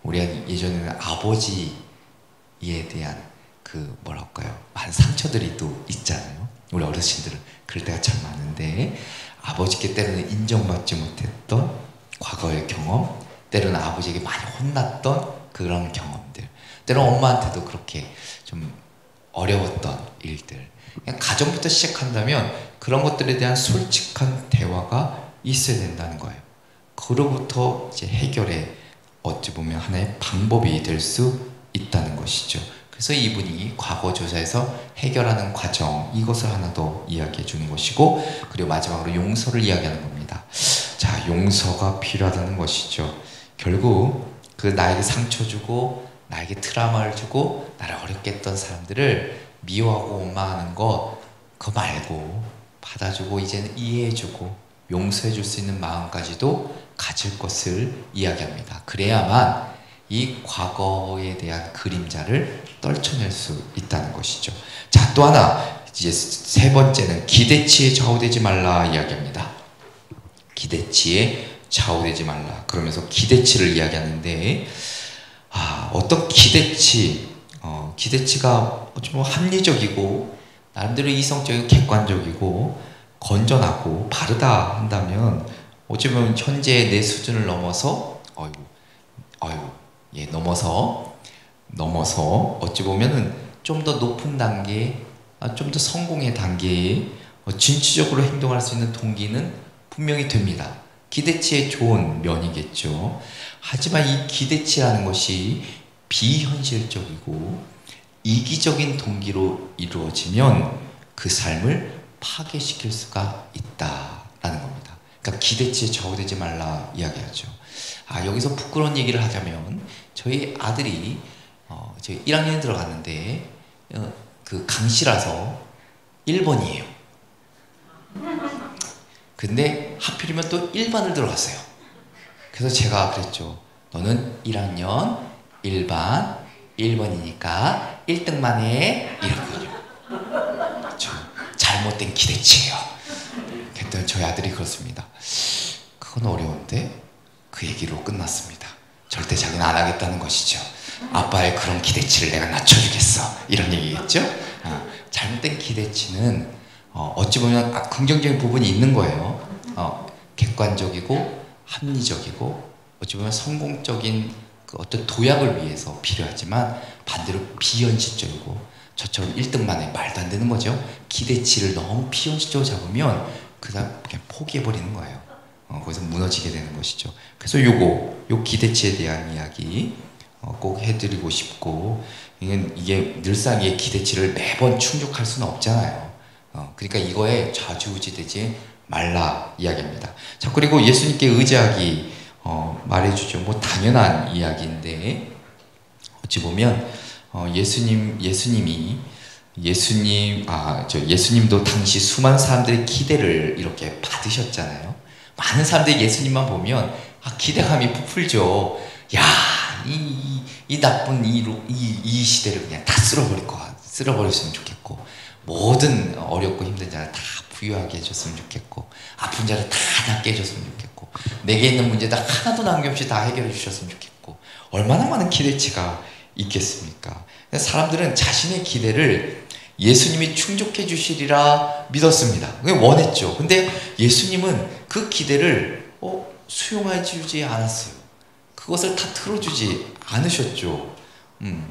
우리가 예전에는 아버지에 대한 그 뭐랄까요, 많은 상처들이 또 있잖아요. 우리 어르신들은 그럴 때가 참 많은데, 아버지께 때로는 인정받지 못했던 과거의 경험, 때로는 아버지에게 많이 혼났던 그런 경험들, 때로는 엄마한테도 그렇게 좀 어려웠던 일들, 그냥 가정부터 시작한다면 그런 것들에 대한 솔직한 대화가 있어야 된다는 거예요. 그로부터 이제 해결의 어찌 보면 하나의 방법이 될 수 있다는 것이죠. 그래서 이분이 과거 조사에서 해결하는 과정, 이것을 하나 더 이야기해 주는 것이고, 그리고 마지막으로 용서를 이야기하는 겁니다. 자, 용서가 필요하다는 것이죠. 결국 그 나에게 상처 주고 나에게 트라우마를 주고 나를 어렵게 했던 사람들을 미워하고 원망하는 거, 그거 말고 받아주고 이제는 이해해주고 용서해줄 수 있는 마음까지도 가질 것을 이야기합니다. 그래야만 이 과거에 대한 그림자를 떨쳐낼 수 있다는 것이죠. 자, 또 하나, 이제 세 번째는 기대치에 좌우되지 말라 이야기합니다. 기대치에 좌우되지 말라. 그러면서 기대치를 이야기하는데, 어떤 기대치가 좀 합리적이고 나름대로 이성적이고 객관적이고 건전하고 바르다 한다면, 어쩌면 현재 내 수준을 넘어서 넘어서 어찌 보면은 좀 더 높은 단계, 좀 더 성공의 단계에 진취적으로 행동할 수 있는 동기는 분명히 됩니다. 기대치의 좋은 면이겠죠. 하지만 이 기대치라는 것이 비현실적이고 이기적인 동기로 이루어지면 그 삶을 파괴시킬 수가 있다라는 겁니다. 그러니까 기대치에 좌우되지 말라 이야기하죠. 여기서 부끄러운 얘기를 하자면, 저희 아들이 저희 1학년에 들어갔는데 그 강씨라서 1번이에요. 근데 하필이면 또 1반을 들어갔어요. 그래서 제가 그랬죠. 너는 1학년 1반 1번이니까 1등만 해. 이러거든요. 잘못된 기대치예요. 그랬더니 저희 아들이 그렇습니다. 그건 어려운데 그 얘기로 끝났습니다. 절대 자기는 안 하겠다는 것이죠. 아빠의 그런 기대치를 내가 낮춰주겠어, 이런 얘기겠죠. 잘못된 기대치는 어찌 보면 긍정적인 부분이 있는 거예요. 객관적이고 합리적이고 어찌 보면 성공적인 그 어떤 도약을 위해서 필요하지만, 반대로 비현실적이고 저처럼 1등만 해, 말도 안 되는 거죠. 기대치를 너무 비현실적으로 잡으면 그 다음 그냥 포기해버리는 거예요. 거기서 무너지게 되는 것이죠. 그래서 요 기대치에 대한 이야기 꼭 해드리고 싶고, 이게 늘상 이 기대치를 매번 충족할 수는 없잖아요. 그러니까 이거에 좌지우지되지 말라 이야기합니다. 자, 그리고 예수님께 의지하기 말해주죠. 뭐 당연한 이야기인데, 어찌 보면 예수님도 당시 수많은 사람들의 기대를 이렇게 받으셨잖아요. 많은 사람들이 예수님만 보면 기대감이 부풀죠. 야, 이 나쁜 이 시대를 그냥 다 쓸어버렸으면 좋겠고, 모든 어렵고 힘든 자를 다 부유하게 해줬으면 좋겠고, 아픈 자를 다 낫게 해줬으면 좋겠고, 내게 있는 문제도 하나도 남김없이 다 해결해 주셨으면 좋겠고, 얼마나 많은 기대치가 있겠습니까? 사람들은 자신의 기대를 예수님이 충족해 주시리라 믿었습니다. 원했죠. 근데 예수님은 그 기대를 수용해 주지 않았어요. 그것을 다 들어주지 않으셨죠.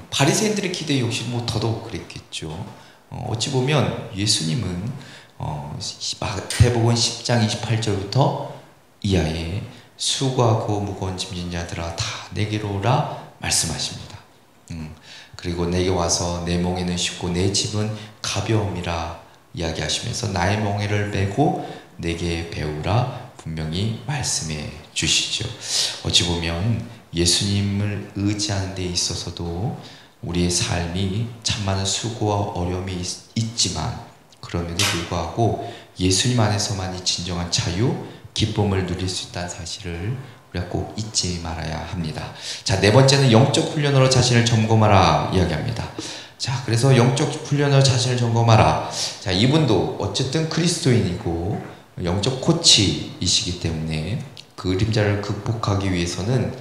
바리새인들의 기대 역시 더더욱 그랬겠죠. 어찌 보면 예수님은 마태복음 10장 28절부터 이하에 수고하고 무거운 짐진 자들아 다 내게로 오라 말씀하십니다. 그리고 내게 와서 내 멍에는 쉽고 내 짐은 가벼움이라 이야기하시면서 나의 멍에를 메고 내게 배우라 분명히 말씀해 주시죠. 어찌 보면 예수님을 의지하는 데 있어서도 우리의 삶이 참 많은 수고와 어려움이 있지만 그럼에도 불구하고 예수님 안에서만이 진정한 자유, 기쁨을 누릴 수 있다는 사실을 우리가 꼭 잊지 말아야 합니다. 자, 네 번째는 영적 훈련으로 자신을 점검하라 이야기합니다. 자, 그래서 영적 훈련으로 자신을 점검하라. 자, 이분도 어쨌든 그리스도인이고 영적 코치이시기 때문에 그 그림자를 극복하기 위해서는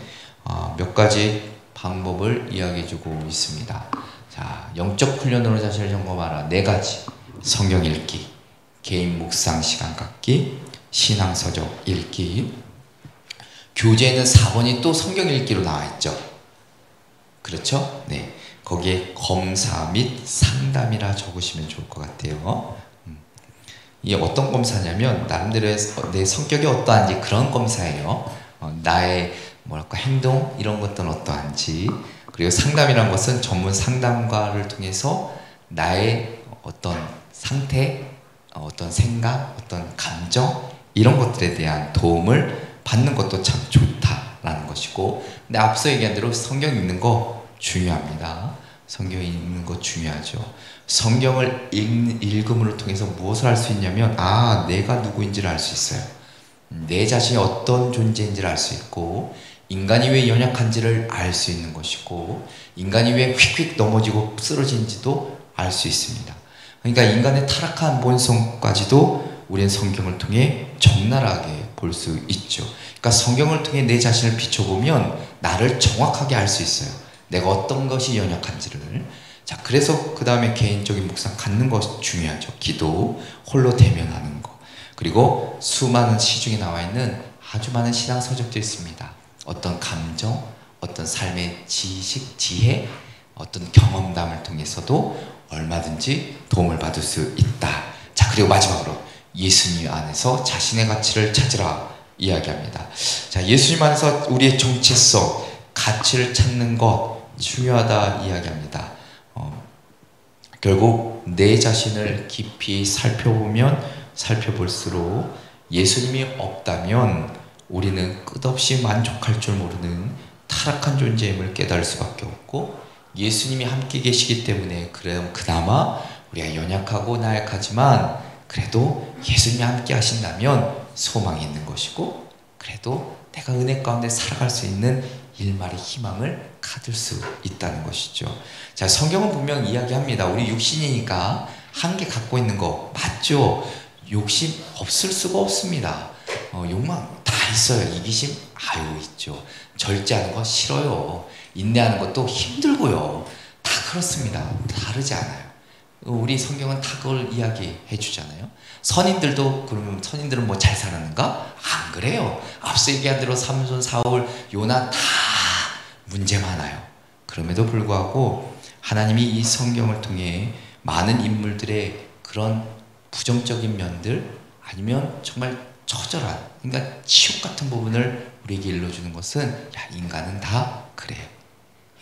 몇 가지 방법을 이야기해주고 있습니다. 자, 영적 훈련으로 자신을 점검하라. 네 가지. 성경 읽기, 개인 묵상 시간 갖기, 신앙서적 읽기. 교재에는 4번이 또 성경 읽기로 나와 있죠. 그렇죠? 네. 거기에 검사 및 상담이라 적으시면 좋을 것 같아요. 이게 어떤 검사냐면 나름대로 내 성격이 어떠한지 그런 검사예요. 나의 행동 이런 것들은 어떠한지. 그리고 상담이란 것은 전문 상담가를 통해서 나의 어떤 상태, 어떤 생각, 어떤 감정 이런 것들에 대한 도움을 받는 것도 참 좋다라는 것이고, 근데 앞서 얘기한 대로 성경 읽는 거 중요합니다. 성경 읽는 거 중요하죠. 성경을 읽음으로 통해서 무엇을 할 수 있냐면 내가 누구인지를 알 수 있어요. 내 자신이 어떤 존재인지를 알 수 있고, 인간이 왜 연약한지를 알 수 있는 것이고, 인간이 왜 휙휙 넘어지고 쓰러진지도 알 수 있습니다. 그러니까 인간의 타락한 본성까지도 우리는 성경을 통해 적나라하게 볼 수 있죠. 그러니까 성경을 통해 내 자신을 비춰보면 나를 정확하게 알 수 있어요. 내가 어떤 것이 연약한지를. 자, 그래서 그 다음에 개인적인 묵상 갖는 것이 중요하죠. 기도, 홀로 대면하는 거. 그리고 수많은 시중에 나와 있는 아주 많은 신앙 서적도 있습니다. 어떤 감정, 어떤 삶의 지식, 지혜, 어떤 경험담을 통해서도 얼마든지 도움을 받을 수 있다. 자, 그리고 마지막으로 예수님 안에서 자신의 가치를 찾으라 이야기합니다. 자, 예수님 안에서 우리의 정체성, 가치를 찾는 것 중요하다 이야기합니다. 결국 내 자신을 깊이 살펴보면 살펴볼수록 예수님이 없다면 우리는 끝없이 만족할 줄 모르는 타락한 존재임을 깨달을 수밖에 없고, 예수님이 함께 계시기 때문에 그나마 우리가 연약하고 나약하지만 그래도 예수님이 함께 하신다면 소망이 있는 것이고, 그래도 내가 은혜 가운데 살아갈 수 있는 일말의 희망을 가질 수 있다는 것이죠. 자, 성경은 분명 이야기합니다. 우리 육신이니까 한계 갖고 있는 거 맞죠? 욕심 없을 수가 없습니다. 욕망 다 있어요. 이기심 있죠. 절제하는 거 싫어요. 인내하는 것도 힘들고요. 다 그렇습니다. 다르지 않아요. 우리 성경은 다 그걸 이야기해 주잖아요. 선인들도, 그러면 선인들은 뭐 잘 살았는가? 안 그래요. 앞서 얘기한 대로 삼손, 사울, 요나 다 문제 많아요. 그럼에도 불구하고 하나님이 이 성경을 통해 많은 인물들의 그런 부정적인 면들, 아니면 정말 처절한, 그러니까 치욕 같은 부분을 우리에게 일러주는 것은 인간은 다 그래요.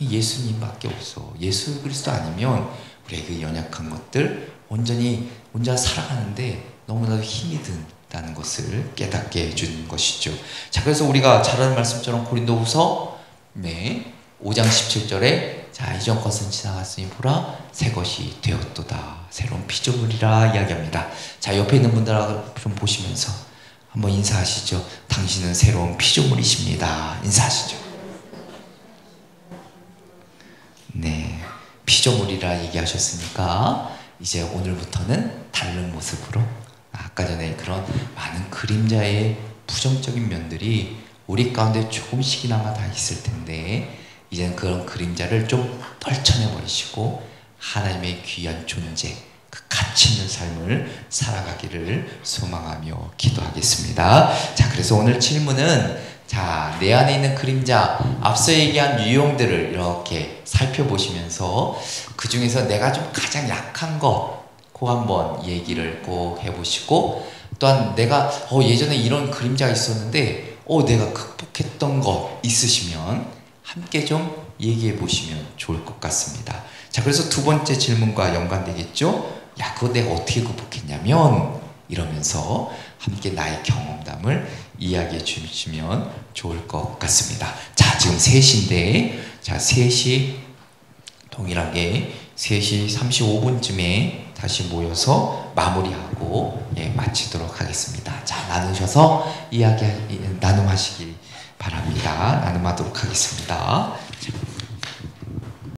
예수님밖에 없어. 예수 그리스도 아니면 우리의 그 연약한 것들 온전히 혼자 살아가는데 너무나도 힘이 든다는 것을 깨닫게 해주는 것이죠. 자, 그래서 우리가 잘 아는 말씀처럼 고린도후서 5장 17절에 자, 이전 것은 지나갔으니 보라 새 것이 되었도다. 새로운 피조물이라 이야기합니다. 자, 옆에 있는 분들하고 좀 보시면서 한번 인사하시죠. 당신은 새로운 피조물이십니다. 인사하시죠. 네, 피조물이라 얘기하셨으니까 이제 오늘부터는 다른 모습으로, 아까 전에 그런 많은 그림자의 부정적인 면들이 우리 가운데 조금씩이나마 다 있을 텐데, 이제는 그런 그림자를 좀 떨쳐내 버리시고 하나님의 귀한 존재, 그 가치 있는 삶을 살아가기를 소망하며 기도하겠습니다. 자, 그래서 오늘 질문은, 자, 내 안에 있는 그림자, 앞서 얘기한 유형들을 이렇게 살펴보시면서 그 중에서 내가 좀 가장 약한 것, 그 한번 얘기를 꼭 해보시고, 또한 내가 예전에 이런 그림자가 있었는데 내가 극복했던 것 있으시면 함께 좀 얘기해 보시면 좋을 것 같습니다. 자, 그래서 두 번째 질문과 연관되겠죠? 야, 그거 내가 어떻게 극복했냐면, 이러면서 함께 나의 경험담을 이야기해 주시면 좋을 것 같습니다. 자, 지금 3시인데, 자, 3시 동일하게 3시 35분쯤에 다시 모여서 마무리하고 마치도록 하겠습니다. 자, 나누셔서 나눔하시기 바랍니다. 나눔하도록 하겠습니다. 자.